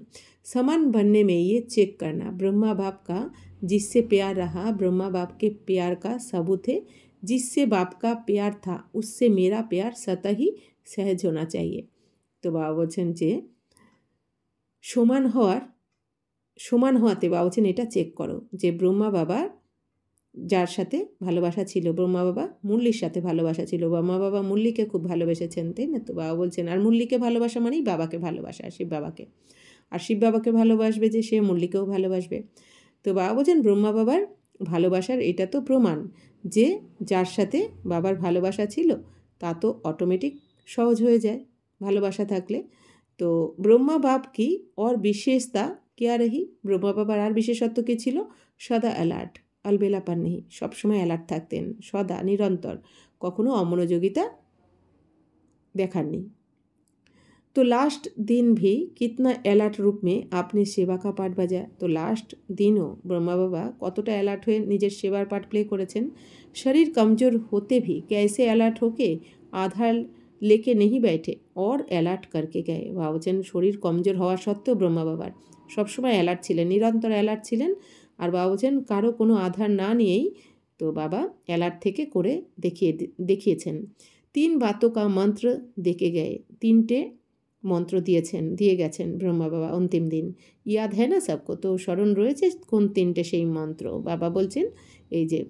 Speaker 1: समान बनने में ये चेक करना, ब्रह्मा बाप का जिससे प्यार रहा ब्रह्मा बाप के प्यार का सबूत है, जिससे बाप का प्यार था उससे मेरा प्यार स्वतः ही सहज होना चाहिए। তো বাবা বলছেন যে সমান হওয়াতে বাবা বলছেন এটা চেক করো যে ব্রহ্মা বাবার যার সাথে ভালোবাসা ছিল, ব্রহ্মা বাবা মুরলির সাথে ভালোবাসা ছিল, ব্রহ্মা বাবা মুরলিকে খুব ভালোবেসেছেন, তাই না। তো বাবা বলছেন আর মুরলিকে ভালোবাসা মানেই বাবাকে ভালোবাসা, শিব বাবাকে, আর শিব বাবাকে ভালোবাসবে যে সে মুরলিকেও ভালোবাসবে। তো বাবা বলছেন ব্রহ্মা বাবার ভালোবাসার এটা তো প্রমাণ যে যার সাথে বাবার ভালোবাসা ছিল তা তো অটোমেটিক সহজ হয়ে যায় ভালোবাসা থাকলে। তো ব্রহ্মা বাপ কি और विशेषता क्या रही, ব্রহ্মা বাবার আর বিশেষত্ব কী ছিল, সদা অ্যালার্ট अलबेलापन নেই, সবসময় অ্যালার্ট থাকতেন, সদা নিরন্তর, কখনো অমনোযোগিতা দেখাননি। तो लास्ट दिन भी कितना अलर्ट रूप में आपने सेवा का पार्ट बजाया। तो लास्ट दिनों ब्रह्मा बाबा কতটা অ্যালার্ট হয়ে নিজের সেবার পার্ট প্লে করেছেন। शरीर कमज़ोर होते भी कैसे अलर्ट होके आधार लेके नहीं बैठे और अलर्ट करके गए। ভাবছেন শরীর কমজোর হওয়া সত্ত্বেও ব্রহ্মা বাবার সবসময় অ্যালার্ট ছিলেন, নিরন্তর অ্যালার্ট ছিলেন। আর ভাবছেন কারো কোনো আধার না নিয়েই তো বাবা অ্যালার্ট থেকে করে দেখিয়েছেন। 3 बातों का मंत्र देके गए। 3টে মন্ত্র দিয়ে গেছেন ব্রহ্মা বাবা অন্তিম দিন। ইয়াদ হ্যাঁ না সবকো? তো স্মরণ রয়েছে কোন 3টে সেই মন্ত্র? বাবা বলছেন এই যে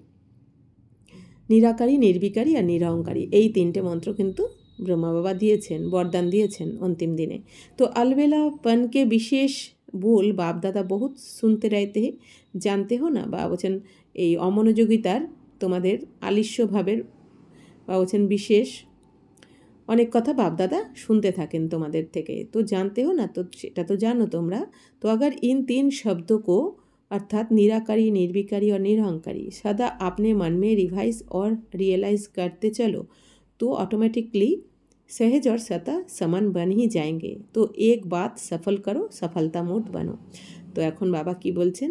Speaker 1: নিরাকারী, নির্বিকারী আর নিরহংকারী, এই 3টে মন্ত্র কিন্তু ব্রহ্মা বাবা দিয়েছেন, বরদান দিয়েছেন অন্তিম দিনে। তো अलबेलापन के विशेष बोल बाप दादा बहुत सुनते रहते हैं, जानते हो ना? বা বলছেন এই অমনোযোগিতার তোমাদের আলিস্য ভাবের বা বলছেন বিশেষ অনেক কথা বাপদাদা শুনতে থাকেন তোমাদের থেকে, তো जानते हो ना? तो সেটা তো জানো তোমরা। तो अगर इन 3 शब्दों को अर्थात निराकारी, निर्विकारी और निरहंकारी सदा अपने मन में रिवाइज और रियलाइज करते चलो तो ऑटोमेटिकली सहज और सता समान बन ही जाएंगे। तो एक बात सफल करो, सफलता मूर्त बनो। तो এখন বাবা কি বলছেন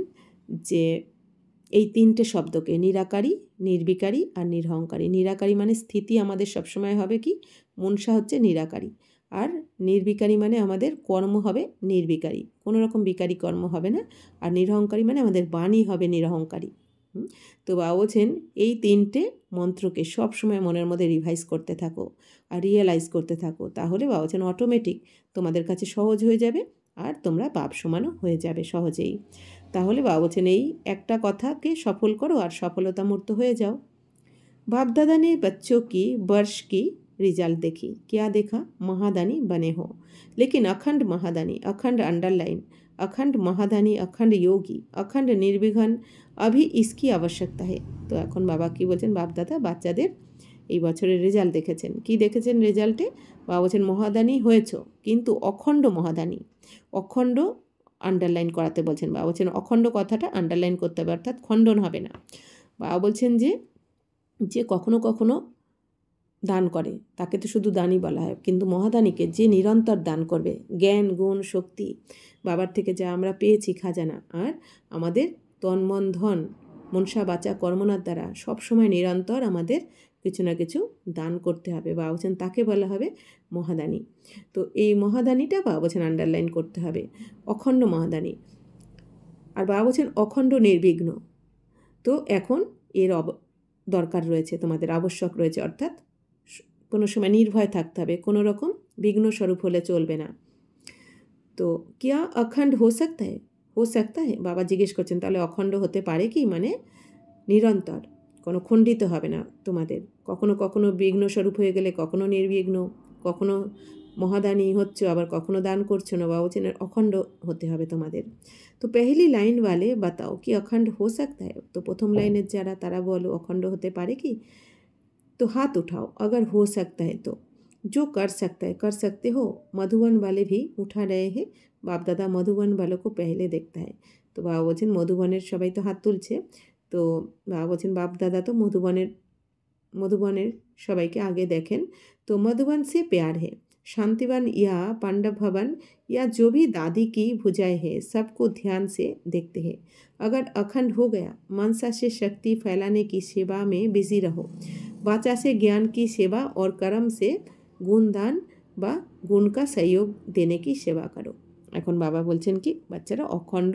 Speaker 1: যে এই 3টে শব্দকে নিরাকারী, নির্বিকারী আর নিরহংকারী। নিরাকারী মানে স্থিতি আমাদের সবসময় হবে কি মনসা হচ্ছে নিরাকারী, আর নির্বিকারী মানে আমাদের কর্ম হবে নির্বিকারী, কোনো রকম বিকারী কর্ম হবে না। আর নিরহংকারী মানে আমাদের বাণী হবে নিরহংকারী। তো বাবা বলছেন এই 3টে মন্ত্রকে সবসময় মনের মধ্যে রিভাইজ করতে থাকো আর রিয়েলাইজ করতে থাকো, তাহলে বাবা বলছেন অটোমেটিক তোমাদের কাছে সহজ হয়ে যাবে আর তোমরা বাপ সমানও হয়ে যাবে সহজেই। তাহলে বাবা বলছেন এই একটা কথাকে সফল করো আর সফলতা মূর্ত হয়ে যাও। बाप दादा ने बच्चों की वर्ष की रिजल्ट देखी। क्या देखा? महादानी बने हो, लेकिन अखंड महादानी, अखंड अंडरलाइन, अखंड महादानी, अखंड योगी, अखंड निर्विघ्न, अभी इसकी आवश्यकता है। तो এখন বাবা কি বলছেন, বাপ দাদা বাচ্চাদের এই বছরের রেজাল্ট দেখেছেন। কি দেখেছেন রেজাল্টে? বাবা বলছেন মহাদানী হয়েছ কিন্তু অখণ্ড মহাদানী। অখণ্ড আন্ডারলাইন করাতে বলছেন। বাবা বলছেন অখণ্ড কথাটা আন্ডারলাইন করতে হবে, অর্থাৎ খণ্ডন হবে না। বাবা বলছেন যে যে কখনো কখনো দান করে তাকে তো শুধু দানই বলা হয়, কিন্তু মহাদানীকে যে নিরন্তর দান করবে জ্ঞান, গুণ, শক্তি বাবার থেকে যা আমরা পেয়েছি খাজানা, আর আমাদের তন মন ধন মনসা বাচা কর্মনার দ্বারা সবসময় নিরন্তর আমাদের কিছু না কিছু দান করতে হবে। বাবা বলছেন তাকে বলা হবে মহাদানী। তো এই মহাদানীটা বাবা বলছেন আন্ডারলাইন করতে হবে, অখণ্ড মহাদানী। আর বাবা বলছেন অখণ্ড নির্বিঘ্ন। তো এখন এর দরকার রয়েছে, তোমাদের আবশ্যক রয়েছে, অর্থাৎ কোনো সময় নির্ভয় থাকতে হবে, কোনো রকম বিঘ্ন স্বরূপ হলে চলবে না। তো क्या अखंड हो सकता है? हो सकता है? বাবা জিজ্ঞেস করছেন তাহলে অখণ্ড হতে পারে কি? মানে নিরন্তর, কোনো খণ্ডিত হবে না তোমাদের। কখনো কখনো বিঘ্ন স্বরূপ হয়ে গেলে কখনো নির্বিঘ্ন, কখনো মহাদানী হচ্ছে আবার কখনো দান করছো না। বাবা বলছেন অখণ্ড হতে হবে তোমাদের। তো पहली लाइन वाले बताओ कि अखंड हो सकता है? তো প্রথম লাইনের যারা তারা বলো অখণ্ড হতে পারে কি? तो हाथ उठाओ अगर हो सकता है तो। जो कर सकता है कर सकते हो। मधुबन वाले भी उठा रहे हैं। बाप दादा मधुबन वालों को पहले देखता है। तो বাবা বলছেন মধুবনের সবাই তো হাত তুলছে। তো বাবা বলছেন বাপ দাদা তো মধুবনের সবাইকে আগে দেখেন। तो मधुबन से प्यार है। शांतिवन या पांडव भवन या जो भी दादी की भुजाएं है सबको ध्यान से देखते हैं। अगर अखंड हो गया मनसा से शक्ति फैलाने की सेवा में बिजी रहो। वाचा से ज्ञान की सेवा और कर्म से गुणदान বা গুণ কা সহযোগ দেনে কি সেবা করো। এখন বাবা বলছেন কি বাচ্চারা অখণ্ড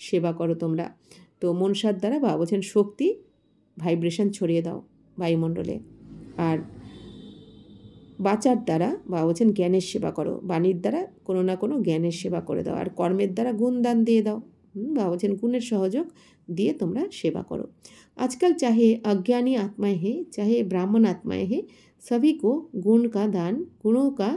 Speaker 1: সেবা করো তোমরা। তো মনসার দ্বারা বাবা বলছেন শক্তি ভাইব্রেশন ছড়িয়ে দাও বায়ুমণ্ডলে, আর বাচার দ্বারা বাবা বলছেন জ্ঞানের সেবা করো, বাণীর দ্বারা কোনো না কোনো জ্ঞানের সেবা করে দাও, আর কর্মের দ্বারা গুণদান দিয়ে দাও। বাবা বলছেন গুণের সহযোগ দিয়ে তোমরা সেবা করো। आजकल चाहे अज्ञानी आत्माएं हैं चाहे ब्राह्मण आत्माएं हैं सभी को गुण का दान, गुणों का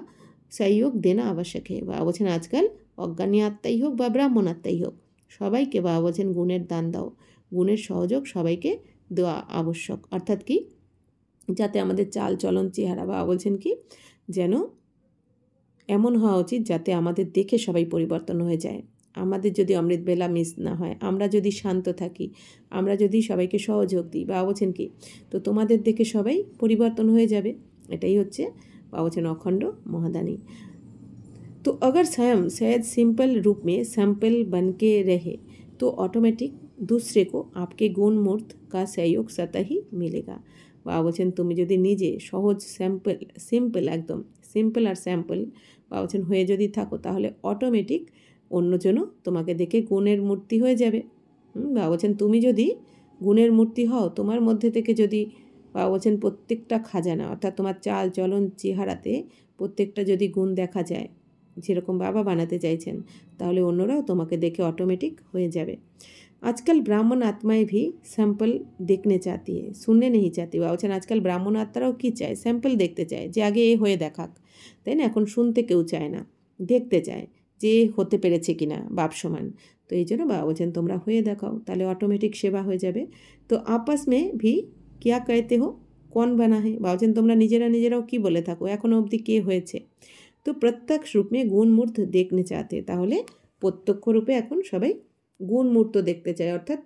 Speaker 1: सहयोग देना आवश्यक है। বাবা বলছেন আজকাল অজ্ঞানী আত্মাই হোক বা ব্রাহ্মণ আত্মাই হোক সবাইকে বাবা বলছেন গুণের দান দাও, গুণের সহযোগ সবাইকে দেওয়া আবশ্যক। অর্থাৎ কি যাতে আমাদের চাল চলন চেহারা বাবা বলছেন কি যেন এমন হওয়া উচিত যাতে আমাদের দেখে সবাই পরিবর্তন হয়ে যায়। আমাদের যদি অমৃতবেলা মিস না হয়, আমরা যদি শান্ত থাকি, আমরা যদি সবাইকে সহযোগ দিই, বাবা বলছেন কি তো তোমাদের দেখে সবাই পরিবর্তন হয়ে যাবে। এটাই হচ্ছে বাবা বলছেন অখণ্ড মহাদানী। तो अगर स्वयं शायद सिंपल रूप में सैंपल बन के रहे तो ऑटोमेटिक दूसरे को आपके गुण मूर्त का सहयोग स्वतः ही मिलेगा। বা বলছেন তুমি যদি নিজে সহজ সিম্পল একদম সিম্পল আর স্যাম্পল বা বলছেন হয়ে যদি থাকো তাহলে অটোমেটিক অন্যজনও তোমাকে দেখে গুণের মূর্তি হয়ে যাবে। বা বলছেন তুমি যদি গুণের মূর্তি হও, তোমার মধ্যে থেকে যদি বা বলছেন প্রত্যেকটা খাজানা অর্থাৎ তোমার চাল চলন চেহারাতে প্রত্যেকটা যদি গুণ দেখা যায় যেরকম বাবা বানাতে চাইছেন, তাহলে অন্যরাও তোমাকে দেখে ऑटोमेटिक হয়ে যাবে। आजकल ब्राह्मण आत्माएं भी सैंपल देखने चाहती है, सुनने नहीं चाहती। বা বলছেন আজকাল ব্রাহ্মণ আত্মারাও কী চায়? স্যাম্পল দেখতে চায়, যে আগে এ হয়ে দেখাক, তাই না? এখন শুনতে কেউ চায় না, দেখতে চায় যে হতে পেরেছে কিনা বাপ সমান। তো এই জন্য বাবা বলছেন তোমরা হয়ে দেখাও, তাহলে অটোমেটিক সেবা হয়ে যাবে। তো আপস মে ভি কিয়া कहते हो कौन बना है, বা বলছেন তোমরা নিজেরাও কি বলে থাকো এখনও অবধি কে হয়েছে। তো প্রত্যক্ষ রূপে গুণ মূর্ত দেখতে চাতে, তাহলে প্রত্যক্ষ রূপে এখন সবাই গুণ মূর্ত দেখতে চায়, অর্থাৎ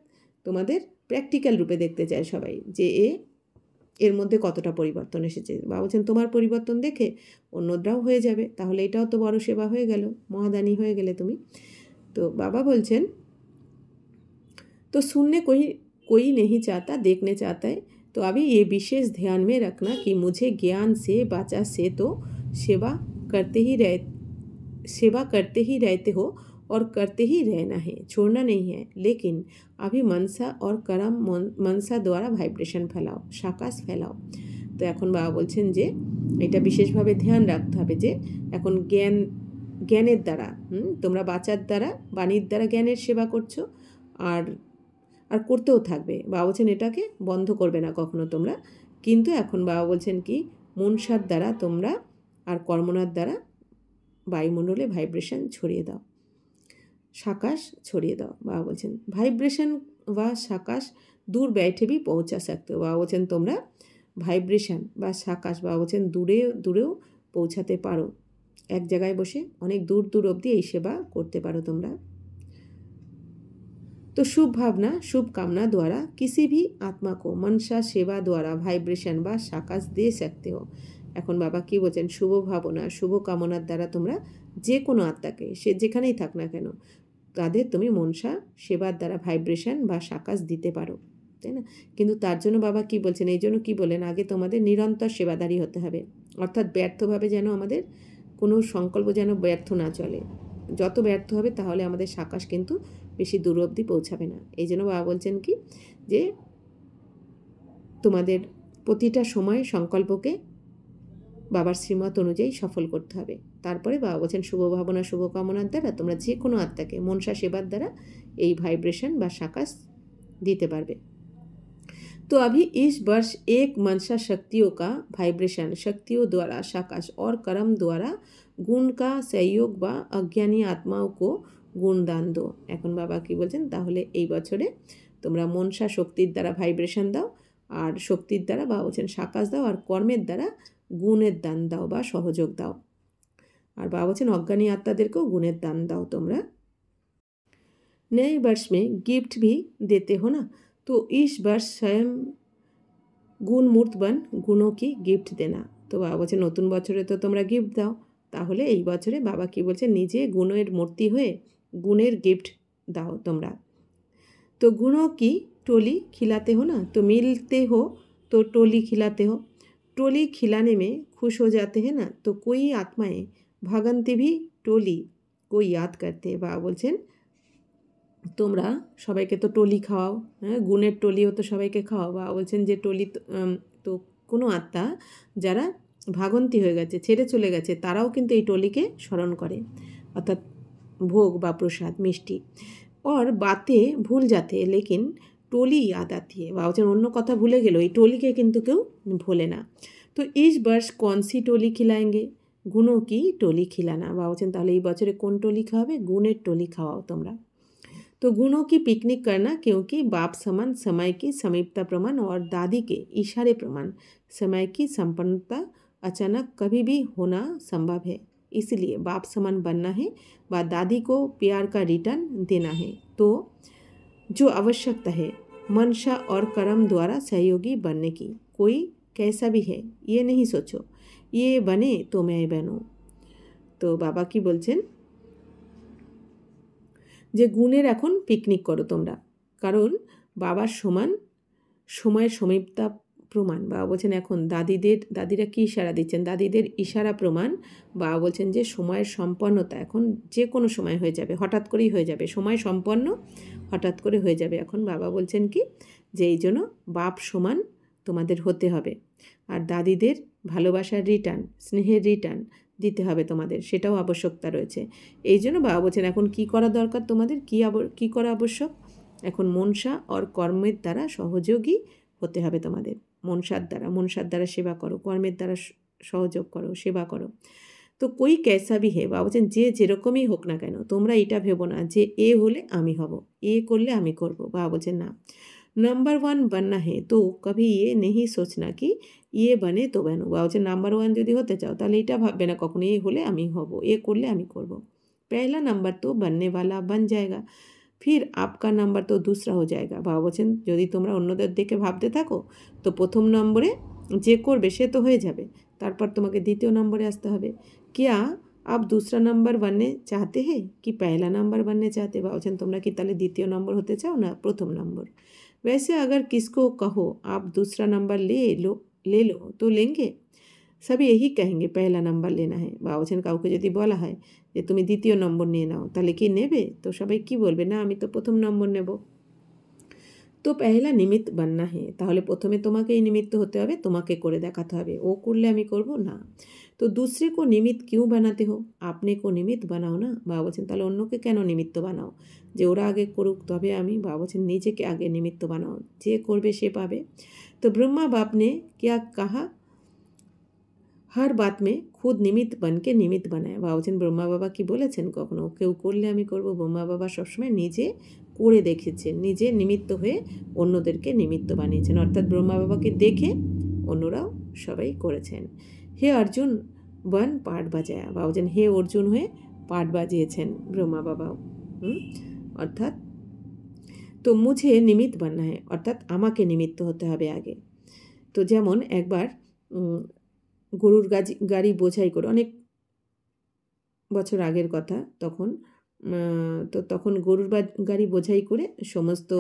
Speaker 1: তোমাদের প্র্যাকটিক্যাল রূপে দেখতে চায় সবাই যে এর মধ্যে কতটা পরিবর্তন এসেছে। বা বলছেন তোমার পরিবর্তন দেখে অন্যরাও হয়ে যাবে, তাহলে এটাও তো বড় সেবা হয়ে গেল, মহাদানী হয়ে গেলে তুমি। তো বাবা বলছেন तो सुनने कोई नहीं चाहता, देखने चाहता है। तो अभी ये विशेष ध्यान में रखना कि मुझे ज्ञान से वाचा से तो सेवा करते ही रहते हो और करते ही रहना है, छोड़ना नहीं है। लेकिन अभी मनसा और कर्म मनसा द्वारा ভাইব্রেশন ফেলাও, সাকাশ ফেলাও। তো এখন বাবা বলছেন যে এটা বিশেষভাবে ধ্যান রাখতে হবে যে এখন জ্ঞানের দ্বারা তোমরা বাচার দ্বারা বাণীর দ্বারা জ্ঞানের সেবা করছো, আর করতেও থাকবে। বাবা বলছেন এটাকে বন্ধ করবে না কখনো তোমরা। কিন্তু এখন বাবা বলছেন কি মনসার দ্বারা তোমরা আর কর্মনার দ্বারা বায়ুমণ্ডলে ভাইব্রেশন ছড়িয়ে দাও, সাকাশ ছড়িয়ে দাও। বাবা বলছেন ভাইব্রেশন বা সাকাশ দূর बैठे भी पहुंचा सकते हो। বাবা বলছেন তোমরা ভাইব্রেশন বা সাকাশ বাবা বলছেন দূরেও পৌঁছাতে পারো, এক জায়গায় বসে অনেক দূর অবধি এই সেবা করতে পারো তোমরা। तो शुभ भावना शुभ कामना द्वारा किसी भी आत्मा को मनसा सेवा द्वारा ভাইব্রেশন বা সাকাশ দিয়ে सकते हो। এখন বাবা কি বলছেন শুভ ভাবনা শুভ কামনার দ্বারা তোমরা যে কোনো আত্মাকে সে যেখানেই থাক না কেন তাদের তুমি মনসা সেবার দ্বারা ভাইব্রেশন বা সাকাশ দিতে পারো, তাই না? কিন্তু তার জন্য বাবা কি বলছেন, এই জন্য কী বলেন আগে তোমাদের নিরন্তর সেবাদারি হতে হবে, অর্থাৎ ব্যর্থভাবে যেন আমাদের কোনো সংকল্প যেন ব্যর্থ না চলে। যত ব্যর্থ হবে তাহলে আমাদের সাকাশ কিন্তু বেশি দূর অবধি পৌঁছাবে না। এই জন্য বাবা বলছেন কি যে তোমাদের প্রতিটা সময় সংকল্পকে বাবার শ্রীমত অনুযায়ী সফল করতে হবে। তারপরে বাবা বলছেন শুভ ভাবনা শুভ কামনার দ্বারা তোমরা যে কোনো আত্মাকে মনসা সেবার দ্বারা এই ভাইব্রেশন বা সাকাশ দিতে পারবে। तो अभी इस वर्ष एक मनसा शक्तियों का वाइब्रेशन शक्तियों द्वारा साकाश और कर्म द्वारा गुण का सहयोग বা अज्ञानी आत्माओं को গুণদান দো। এখন বাবা কি বলছেন তাহলে এই বছরে তোমরা মনসা শক্তির দ্বারা ভাইব্রেশন দাও, আর শক্তির দ্বারা বাবা বলছেন সাকাশ দাও, আর কর্মের দ্বারা গুণের দান দাও বা সহযোগ দাও। আর বাবা বলছেন অজ্ঞানী আত্মাদেরকেও গুণের দান দাও তোমরা। नए वर्ष में गिफ्ट भी देते हो ना, तो इस वर्ष स्वयं গুণ মূর্ত বন গুণও কি গিফট দেনা। তো বাবা বলছে নতুন বছরে তো তোমরা গিফট দাও, তাহলে এই বছরে বাবা কি বলছে নিজে গুণের মূর্তি হয়ে গুণের गिफ्ट দাও তোমরা। तो गुणों की टोली खिलाते हो ना, तो मिलते हो तो टोली खिलाते हो, टोली खिलाने में खुश हो जाते हैं ना, तो कोई आत्माएं भागंती भी टोली को याद करते हैं। বাবা বলছেন তোমরা সবাইকে তো টলি খাওয়াও, হ্যাঁ গুণের টলিও তো সবাইকে খাওয়াও। বা বলছেন যে টলি তো কোনো আত্মা যারা ভাগন্তি হয়ে গেছে ছেড়ে চলে গেছে তারাও কিন্তু এই টলিকে স্মরণ করে, অর্থাৎ ভোগ বা প্রসাদ মিষ্টি। और बातें भूल जाते हैं लेकिन टोली याद आती है। বা বলছেন অন্য কথা ভুলে গেল এই টলিকে কিন্তু কেউ ভোলে না। তো इस वर्ष कौन सी टोली खिलाएंगे, गुणों की टोली खिलाना। বা বলছেন তাহলে এই বছরে কোন টলি খাওয়াবে, গুণের টলি খাওয়াও তোমরা। तो गुणों की पिकनिक करना, क्योंकि बाप समान समय की समीपता प्रमाण और दादी के इशारे प्रमाण समय की संपन्नता अचानक कभी भी होना संभव है, इसलिए बाप समान बनना है व दादी को प्यार का रिटर्न देना है। तो जो आवश्यकता है मनसा और कर्म द्वारा सहयोगी बनने की, कोई कैसा भी है ये नहीं सोचो ये बने तो मैं बनूं। তো বাবা কি বলছেন যে গুণের এখন পিকনিক করো তোমরা, কারণ বাবার সময়ের সমীপতা প্রমাণ। বাবা বলছেন এখন দাদিরা কি ইশারা দিচ্ছেন, দাদিদের ইশারা প্রমাণ। বাবা বলছেন যে সময়ের সম্পন্নতা এখন যে কোনো সময় হয়ে যাবে, হঠাৎ করেই হয়ে যাবে, সময় সম্পন্ন হঠাৎ করে হয়ে যাবে। এখন বাবা বলছেন কি যে এই জন্য বাপ সমান তোমাদের হতে হবে, আর দাদিদের ভালোবাসার রিটার্ন, স্নেহের রিটার্ন দিতে হবে তোমাদের, সেটাও আবশ্যকতা রয়েছে। এই জন্য বাবা বলছেন এখন কি করা দরকার তোমাদের, কি করা আবশ্যক, এখন মনসা আর কর্মের দ্বারা সহযোগী হতে হবে তোমাদের। মনসার দ্বারা সেবা করো, কর্মের দ্বারা সহযোগ করো, সেবা করো। তো কই कैसा भी है, বাবা বলছেন যে যেরকমই হোক না কেন তোমরা এটা ভেবো না যে এ হলে আমি হব, এ করলে আমি করব। বাবা বলছেন না, नंबर 1 बनना है तो कभी ये नहीं सोचना कि ये बने तो बनो। বাবা বলছেন নাম্বার 1 যদি হতে চাও তাহলে এটা ভাববে না কখনো এ হলে আমি হব, এ করলে আমি করব। पहला नंबर तो बनने वाला बन जाएगा, फिर आपका नंबर तो दूसरा हो जाएगा। বাবা বলছেন যদি তোমরা অন্যদের দেখে ভাবতে থাকো তো প্রথম নম্বরে যে করবে সে তো হয়ে যাবে, তারপর তোমাকে দ্বিতীয় নম্বরে আসতে হবে। क्या आप दूसरा नंबर बनने चाहते हैं कि पहला नंबर बनने चाहते? বাবা বলছেন তোমরা কি তাহলে দ্বিতীয় নম্বর হতে চাও না প্রথম নম্বর? वैसे अगर किसको कहो आप दूसरा नंबर ले लो तो लेंगे? সবই यही कहेंगे पहला नंबर लेना है। বাবা বলছেন কাউকে যদি বলা হয় যে তুমি দ্বিতীয় নম্বর নিয়ে নাও তাহলে কি নেবে? তো সবাই কি বলবে, না আমি তো প্রথম নম্বর নেব। তো पहला निमित्त बनना है, তাহলে প্রথমে তোমাকেই নিমিত্ত হতে হবে, তোমাকে করে দেখাতে হবে, ও করলে আমি করব না। তো दूसरे को निमित्त क्यों बनाते हो, अपने को निमित्त बनाओ ना। বাবা বলছেন তাহলে অন্যকে কেন নিমিত্ত বানাও, যে ওরা আগে করুক তবে আমি। বাবা বলছেন নিজেকে আগে নিমিত্ত বানাও, যে করবে সে পাবে। তো ब्रह्मा बाप ने क्या कहा, हर बात में खुद निमित्त बन के निमित्त बनाया। বাবা বলছেন ব্রহ্মা বাবা কি বলেছেন কখনো কেউ করলে আমি করব? ব্রহ্মা বাবা সবসময় নিজে করে দেখেছেন, নিজে নিমিত্ত হয়ে অন্যদেরকে নিমিত্ত বানিয়েছেন, অর্থাৎ ব্রহ্মা বাবাকে দেখে অন্যরাও সবাই করেছেন। হে অর্জুন বন পাঠ বাজায়া, বাবা বলছেন হে অর্জুন হয়ে পাঠ বাজিয়েছেন ব্রহ্মা বাবাও। অর্থাৎ তো মুঝে নিমিত্ত বাননা হয়, অর্থাৎ আমাকে নিমিত্ত হতে হবে আগে। তো যেমন একবার গরুর গাড়ি বোঝাই করে, অনেক বছর আগের কথা, তখন গরুর গাড়ি বোঝাই করে সমস্ত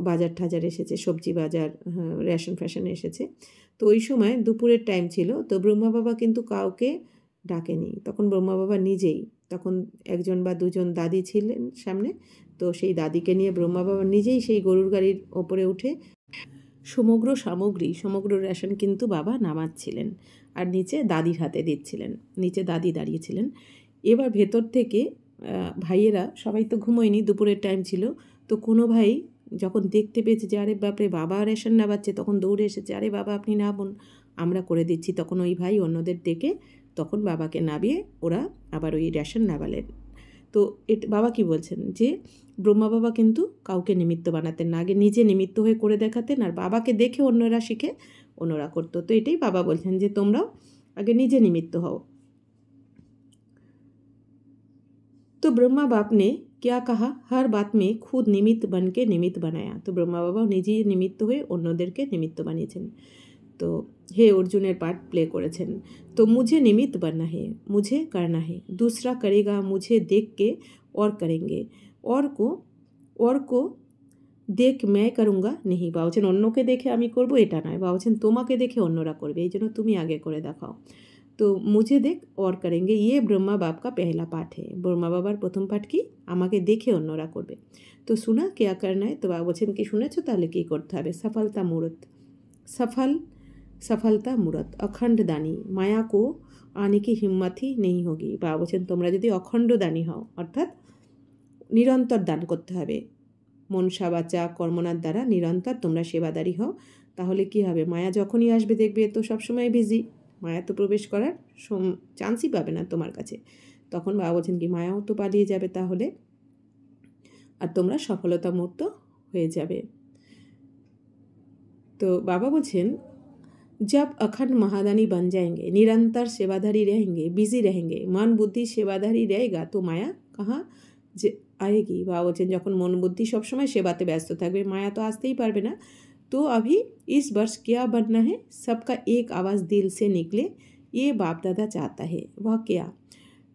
Speaker 1: বাজার ঠাজার এসেছে, সবজি বাজার, রেশন ফ্যাশন এসেছে। তো ওই সময় দুপুরের টাইম ছিল, তো ব্রহ্মা বাবা কিন্তু কাউকে ডাকেনি, তখন ব্রহ্মা বাবা নিজেই, তখন একজন বা দুজন দাদি ছিলেন সামনে, তো সেই দাদিকে নিয়ে ব্রহ্মা বাবা নিজেই সেই গরুর গাড়ির ওপরে উঠে সমগ্র রেশন কিন্তু বাবা নামাচ্ছিলেন আর নিচে দাদির হাতে দিচ্ছিলেন, নিচে দাদি দাঁড়িয়েছিলেন। এবার ভেতর থেকে ভাইয়েরা সবাই তো ঘুমোয়নি, দুপুরের টাইম ছিল, তো কোনো ভাই যখন দেখতে পেয়েছে যে আরে বাপরে বাবা রেশন নামাচ্ছে, তখন দৌড়ে এসেছে, আরে বাবা আপনি নামুন আমরা করে দিচ্ছি। তখন ওই ভাই অন্যদের ডেকে তখন বাবাকে নামিয়ে ওরা আবার ওই রেশন নামালেন। তো বাবা কি বলছেন যে ব্রহ্মা বাবা কিন্তু কাউকে নিমিত্ত বানাতেন না, আগে নিজে নিমিত্ত হয়ে করে দেখাতেন, আর বাবাকে দেখে অন্যরা শিখে অন্যরা করতো। তো এটাই বাবা বলছেন যে তোমরাও আগে নিজে নিমিত্ত হও। तो ब्रह्मा बाप ने क्या कहा, हर बात में खुद निमित्त बन के निमित्त बनाया। तो ब्रह्मा बाबा নিজেই নিমিত্ত হয়ে অন্যদেরকে নিমিত্ত বানিয়েছেন। তো হে অর্জুনের পার্ট প্লে করেছেন। তো मुझे निमित्त बनना है, मुझे करना है, दूसरा करेगा मुझे देख के और करेंगे, और को দেখ मैं करूँगा नहीं। বাবা বলছেন অন্যকে দেখে আমি করব এটা নয়, বাবা বলছেন তোমাকে দেখে অন্যরা করবে, এই জন্য তুমি আগে করে দেখাও। তো মুঝে দেখ और करेंगे, ये ब्रह्मा बाप का पहला पाठ है। ব্রহ্মা বাবার প্রথম পাঠ কি, আমাকে দেখে অন্যরা করবে। তো শোনা क्या करना है, তো বাবা বলছেন কি শুনেছো, তাহলে কি করতে হবে, सफलता मूर्त अखंड दानी, माया को आने की हिम्मत ही नहीं होगी। বাবা বলছেন তোমরা যদি অখণ্ড দানী হও, অর্থাৎ নিরন্তর দান করতে হবে, মনসা বাচা কর্মনার দ্বারা নিরন্তর তোমরা সেবাদারি হও, তাহলে কি হবে, মায়া যখনই আসবে দেখবে তো সবসময় বিজি, মায়া তো প্রবেশ করার চান্সই পাবে না তোমার কাছে। তখন বাবা বলছেন কি মায়াও তো পালিয়ে যাবে তাহলে, আর তোমরা সফলতা মূর্ত হয়ে যাবে। তো বাবা বলছেন जब अखंड महादानी बन जाएंगे, निरंतर सेवाधारी रहेंगे, बिजी रहेंगे, मन बुद्धि सेवाधारी रहेगा तो माया कहाँ आएगी। বাবা বলছেন যখন মন বুদ্ধি সবসময় সেবাতে ব্যস্ত থাকবে মায়া তো আসতেই পারবে না। तो अभी इस वर्ष क्या बनना है, सबका एक आवाज़ दिल से निकले, ये बाप दादा चाहता है, वह क्या।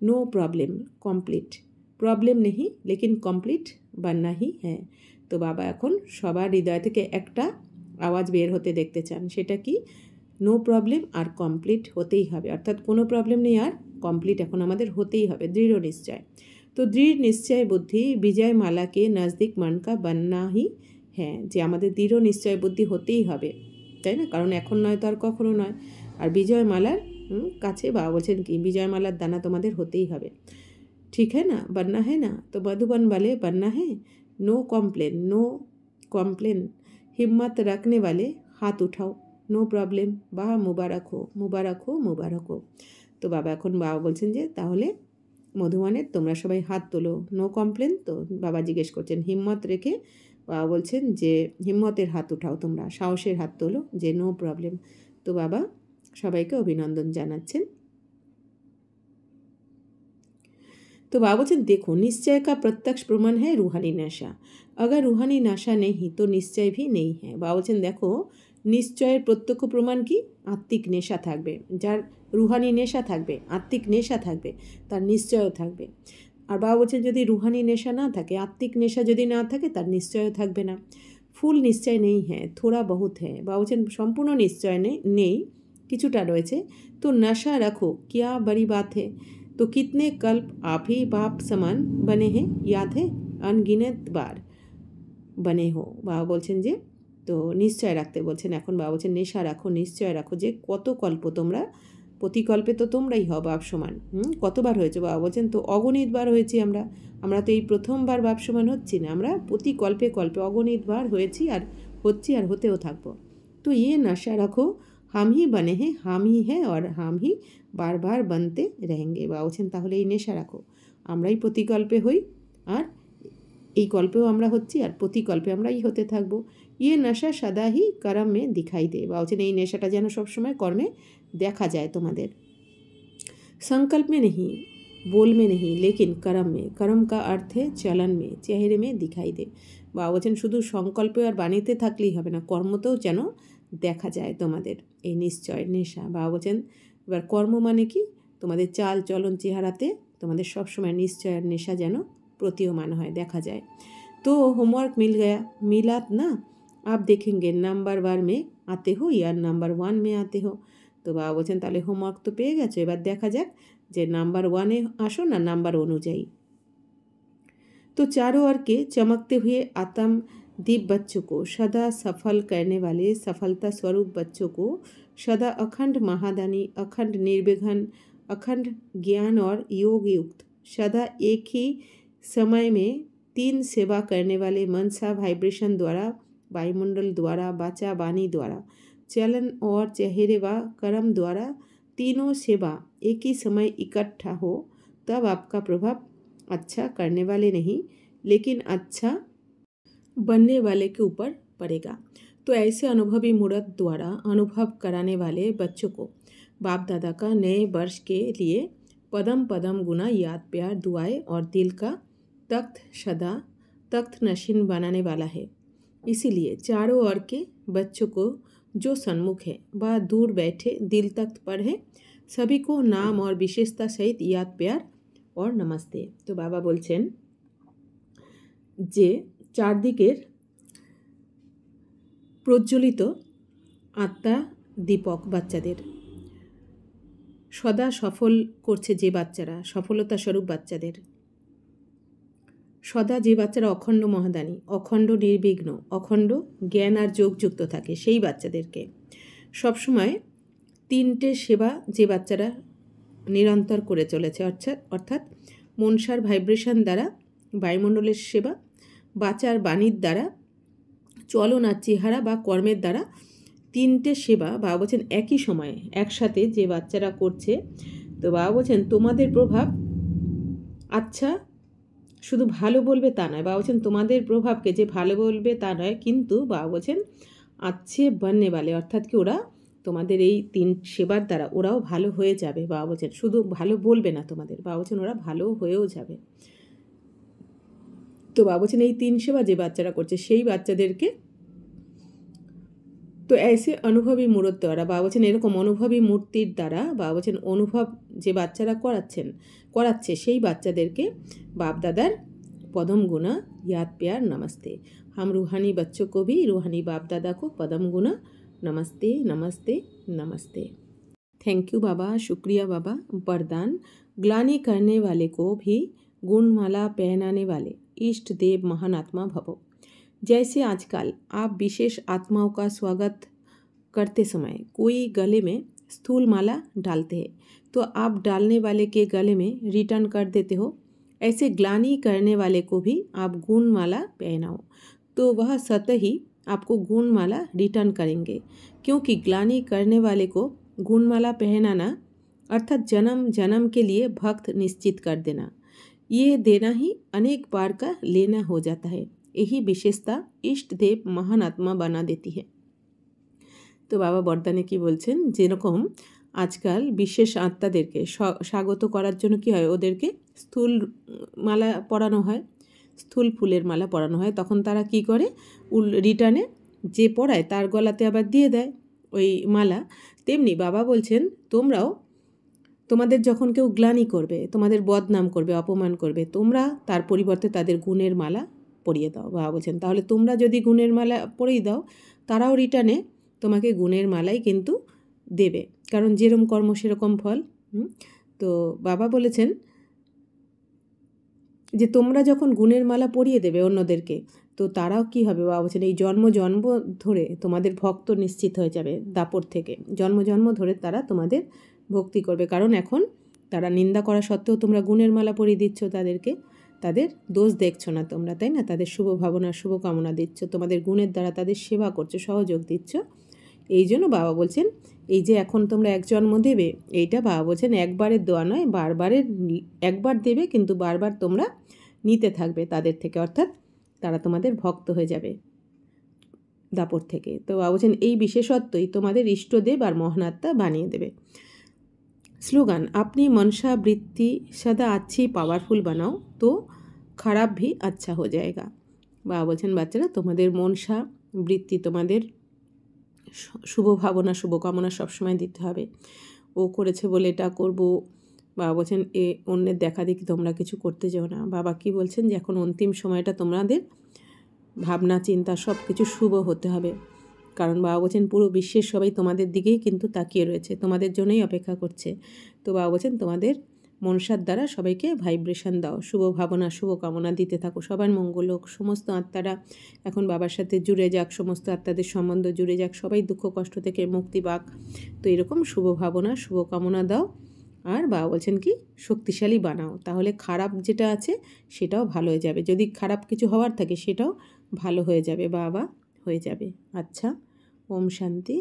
Speaker 1: नो प्रॉब्लम कमप्लीट, प्रॉब्लम नहीं लेकिन कमप्लीट बनना ही है। তো বাবা এখন সবার হৃদয় থেকে একটা আওয়াজ বের হতে দেখতে চান, সেটা কি? নো প্রবলেম আর কমপ্লিট হতেই হবে, অর্থাৎ কোনো প্রবলেম নেই আর কমপ্লিট এখন আমাদের হতেই হবে, দৃঢ় নিশ্চয়। তো দৃঢ় নিশ্চয় বুদ্ধি বিজয় মালাকে নজদিক মান কা বাননা হি হ্যাঁ, যে আমাদের দৃঢ় নিশ্চয় বুদ্ধি হতেই হবে, তাই না? কারণ এখন নয় তো আর কখনো নয়। আর বিজয় মালার কাছে বাবা বলছেন কি, বিজয় মালার দানা তোমাদের হতেই হবে, ঠিক है ना, बनना है ना। तो मधुबन वाले बनना है, नो कॉम्प्लेन, नो कॉम्प्लेन, हिम्मत रखने वाले हाथ उठाओ, नो प्रॉब्लम, বাহ মুবারক হো, মুবারক হো, মুবারক হো। তো বাবা এখন বাবা বলছেন যে তাহলে মধুবনের তোমরা সবাই হাত তোলো, নো কমপ্লেন। তো বাবা জিজ্ঞেস করছেন হিম্মত রেখে, বাবা বলছেন যে হিম্মতের হাত উঠাও, তোমরা সাহসের হাত তোলো, যে নো প্রবলেম। তো বাবা সবাইকে অভিনন্দন জানাচ্ছেন। तो बाबा वचन देखो, निश्चय का प्रत्यक्ष प्रमाण है रूहानी नशा, अगर रूहानी नशा नहीं तो निश्चय भी नहीं है। बाबा वचन देखो, निश्चयेर प्रत्यक्ष प्रमाण की आत्मिक नेशा थाकबे, जार रूहानी नेशा थाकबे, आत्मिक नेशा थाकबे, तार निश्चय थाकबे। और बाबा बलছেন যদি रूहानी नेशा ना থাকে, आत्मिक नेशा যদি না থাকে, তার নিশ্চয় থাকবে না। ফুল নিশ্চয় নেই है, थोड़ा बहुत है। बाबा বলছেন সম্পূর্ণ নিশ্চয় নেই, কিছুটা রয়েছে। তো नशा रखो, क्या बड़ी बात है। तो कितने कल्प आप ही बाप समान बने हैं, याद है, अनगिनत बार बने हो। बाबा বলছেন যে তো নিশ্চয় রাখতে বলছেন। এখন বাবা বলছেন নেশা রাখো, নিশ্চয় রাখো যে কত কল্প তোমরা, প্রতি কল্পে তো তোমরাই হও বাপ সমান। কতবার হয়েছে বাবা বলছেন? তো অগণিত বার হয়েছি আমরা তো এই প্রথমবার বাপ সমান হচ্ছি না, আমরা প্রতি কল্পে কল্পে অগণিত বার হয়েছি আর হচ্ছি আর হতেও থাকবো। তো ये नशा रखो, हम ही बने हैं, हम ही हैं और हम ही बार बार बनते रहेंगे। বাবা বলছেন তাহলে এই নেশা রাখো, আমরাই প্রতি কল্পে হই আর এই কল্পেও আমরা হচ্ছি আর প্রতি কল্পে আমরাই হতে থাকবো। ये नशा सदा ही कर्म में दिखाई दे। বাবা বলছেন এই নেশাটা যেন সবসময় কর্মে দেখা যায় তোমাদের। संकल्प में नहीं, बोल में नहीं, लेकिन कर्म में, कर्म का अर्थ है चलन में, चेहरे में दिखाई दे। বাবা বলছেন শুধু সংকল্পে আর বাণীতে থাকলেই হবে না, কর্মতেও যেন দেখা যায় তোমাদের এই নিশ্চয় নেশা। বাবা বলছেন এবার কর্ম মানে কি, তোমাদের চাল চলন চেহারাতে তোমাদের সবসময় নিশ্চয়ের নেশা যেন প্রতীয়মান হয়, দেখা যায়। तो होमवर्क मिल गया, मिला ना, आप देखेंगे नंबर 1 में आते हो या नंबर 1 में आते हो। তো বাবা বলছেন তাহলে হোমওয়ার্ক তো পেয়ে গেছো, এবার দেখা যাক যে নাম্বার 1-এ আসো না নাম্বার অনুযায়ী। तो चारों ओर के चमकते हुए आत्म दीप बच्चों को सदा सफल करने वाले सफलता स्वरूप बच्चों को सदा अखंड महादानी, अखंड निर्विघ्न, अखंड ज्ञान और योग युक्त, सदा एक ही समय में 3 सेवा करने वाले मनसा वाइब्रेशन द्वारा, वायुमंडल द्वारा, वाचा वाणी द्वारा, चलन और चेहरे व कर्म द्वारा तीनों सेवा एक ही समय इकट्ठा हो, तब आपका प्रभाव अच्छा करने वाले नहीं लेकिन अच्छा बनने वाले के ऊपर पड़ेगा। तो ऐसे अनुभवी मूर्त द्वारा अनुभव कराने वाले बच्चों को बाप दादा का नए वर्ष के लिए पदम पदम गुना याद प्यार दुआएं और दिल का तख्त सदा तख्त नशीन बनाने वाला है। इसीलिए चारों ओर के बच्चों को जो सन्मुख है वह दूर बैठे दिल तख्त पर है, सभी को नाम और विशेषता सहित याद प्यार और नमस्ते। तो बाबा बोलছেন যে চারদিকের প্রজ্বলিত আত্মা দীপক বাচ্চাদের সদা সফল করছে, যে বাচ্চারা সফলতা স্বরূপ বাচ্চাদের সদা, যে বাচ্চারা অখণ্ড মহাদানী, অখণ্ড নির্বিঘ্ন, অখণ্ড জ্ঞান আর যোগযুক্ত থাকে, সেই বাচ্চাদেরকে সবসময় 3টে সেবা যে বাচ্চারা নিরন্তর করে চলেছে, অর্থাৎ মনসার ভাইব্রেশন দ্বারা বায়ুমণ্ডলের সেবা, বাচার বাণীর দ্বারা, চলন আর চেহারা বা কর্মের দ্বারা 3টে সেবা বাবা বলছেন একই সময়ে একসাথে যে বাচ্চারা করছে। তো বাবা বলছেন তোমাদের প্রভাব আচ্ছা শুধু ভালো বলবে তা নয়, বাবা বলছেন তোমাদের প্রভাবকে যে ভালো বলবে তা নয়, কিন্তু বাবা বলছেন আচ্ছে বননে वाले, অর্থাৎ কি ওরা তোমাদের এই 3 সেবার দ্বারা ওরাও ভালো হয়ে যাবে। বাবা বলছেন শুধু ভালো বলবে না তোমাদের, বাবা বলছেন ওরা ভালো হয়েও যাবে। তো বাবা বলছেন এই 3 সেবা যে বাচ্চারা করছে সেই বাচ্চাদেরকে তো ऐसे अनुभवी मूर्त द्वारा বাবা বলছেন এরকম অনুভবী মূর্তির দ্বারা বাবা বলছেন অনুভব যে বাচ্চারা করাচ্ছে সেই বাচ্চাদেরকে बाप दादार पदम गुना याद प्यार नमस्ते। हम रूहानी बच्चों को भी रूहानी बाप दादा को पदम गुना नमस्ते नमस्ते नमस्ते। थैंक यू बाबा, शुक्रिया बाबा। वरदान, ग्लानि करने वाले को भी गुणमाला पहनाने वाले इष्ट देव महान आत्मा भवो। जैसे आजकल आप विशेष आत्माओं का स्वागत करते समय कोई गले में स्थूल माला डालते हैं तो आप डालने वाले के गले में रिटर्न कर देते हो, ऐसे ग्लानि करने वाले को भी आप गुणमाला पहनाओ तो वह स्वतः ही आपको गुणमाला रिटर्न करेंगे, क्योंकि ग्लानि करने वाले को गुणमाला पहनाना अर्थात जन्म जन्म के लिए भक्त निश्चित कर देना, ये देना ही अनेक बार का लेना हो जाता है। यही विशेषता इष्ट देव महान आत्मा बना देती है। तो बाबा बरदाने की बोलছেন যেরকম আজকাল বিশেষ আত্মাদেরকে স্বাগত করার জন্য কী হয়, ওদেরকে স্থূল মালা পরানো হয়, স্থূল ফুলের মালা পরানো হয়, তখন তারা কি করে রিটার্নে যে পরায় তার গলাতে আবার দিয়ে দেয় ওই মালা। তেমনি বাবা বলছেন তোমরাও তোমাদের যখন কেউ গ্লানি করবে, তোমাদের বদনাম করবে, অপমান করবে, তোমরা তার পরিবর্তে তাদের গুণের মালা পরিয়ে দাও। বাবা বলছেন তাহলে তোমরা যদি গুণের মালা পরিয়ে দাও, তারাও রিটার্নে তোমাকে গুণের মালাই কিন্তু দেবে, কারণ যেরকম কর্ম সেরকম ফল। তো বাবা বলেছেন যে তোমরা যখন গুণের মালা পরিয়ে দেবে অন্যদেরকে, তো তারাও কি হবে, বাবা বলছেন এই জন্ম জন্ম ধরে তোমাদের ভক্ত নিশ্চিত হয়ে যাবে। দাপর থেকে জন্ম জন্ম ধরে তারা তোমাদের ভক্তি করবে, কারণ এখন তারা নিন্দা করা সত্ত্বেও তোমরা গুণের মালা পরিয়ে দিচ্ছ তাদেরকে, তাদের দোষ দেখছো না তোমরা, তাই না? তাদের শুভ ভাবনা শুভকামনা দিচ্ছ, তোমাদের গুণের দ্বারা তাদের সেবা করছো, সহযোগ দিচ্ছ। এই জন্য বাবা বলছেন এই যে এখন তোমরা এক জন্ম দেবে, এইটা বাবা বলছেন একবারের দেওয়া নয়, একবার দেবে, কিন্তু বারবার তোমরা নিতে থাকবে তাদের থেকে, অর্থাৎ তারা তোমাদের ভক্ত হয়ে যাবে দাপর থেকে। তো বাবা বলছেন এই বিশেষত্বই তোমাদের ইষ্টদেব আর মহানাত্মা বানিয়ে দেবে। স্লোগান, আপনি মনসা বৃত্তি সদা अच्छी पावरफुल बनाओ तो খারাপ भी अच्छा हो जाएगा। বাবা বলছেন বাচ্চারা তোমাদের মনসা বৃত্তি, তোমাদের শুভ ভাবনা শুভকামনা সবসময় দিতে হবে। ও করেছে বলে এটা করব, বাবা বলছেন অন্যের দেখা দেখি তোমরা কিছু করতে যাও না। বাবা কি বলছেন যে এখন অন্তিম সময়টা তোমাদের ভাবনা চিন্তা সব কিছু শুভ হতে হবে, কারণ বাবা বলছেন পুরো বিশ্বের সবাই তোমাদের দিকেই কিন্তু তাকিয়ে রয়েছে, তোমাদের জন্যই অপেক্ষা করছে। তো বাবা বলছেন তোমাদের মনসার দ্বারা সবাইকে ভাইব্রেশন দাও, শুভ ভাবনা শুভকামনা দিতে থাকো, সবার মঙ্গল হোক, সমস্ত আত্মারা এখন বাবার সাথে জুড়ে যাক, সমস্ত আত্মাদের সম্বন্ধ জুড়ে যাক, সবাই দুঃখ কষ্ট থেকে মুক্তি পাক। তো এরকম শুভ ভাবনা শুভকামনা দাও, আর বাবা বলছেন কি শক্তিশালী বানাও, তাহলে খারাপ যেটা আছে সেটাও ভালো হয়ে যাবে, যদি খারাপ কিছু হওয়ার থাকে সেটাও ভালো হয়ে যাবে, বাবা হয়ে যাবে। আচ্ছা, ওম শান্তি।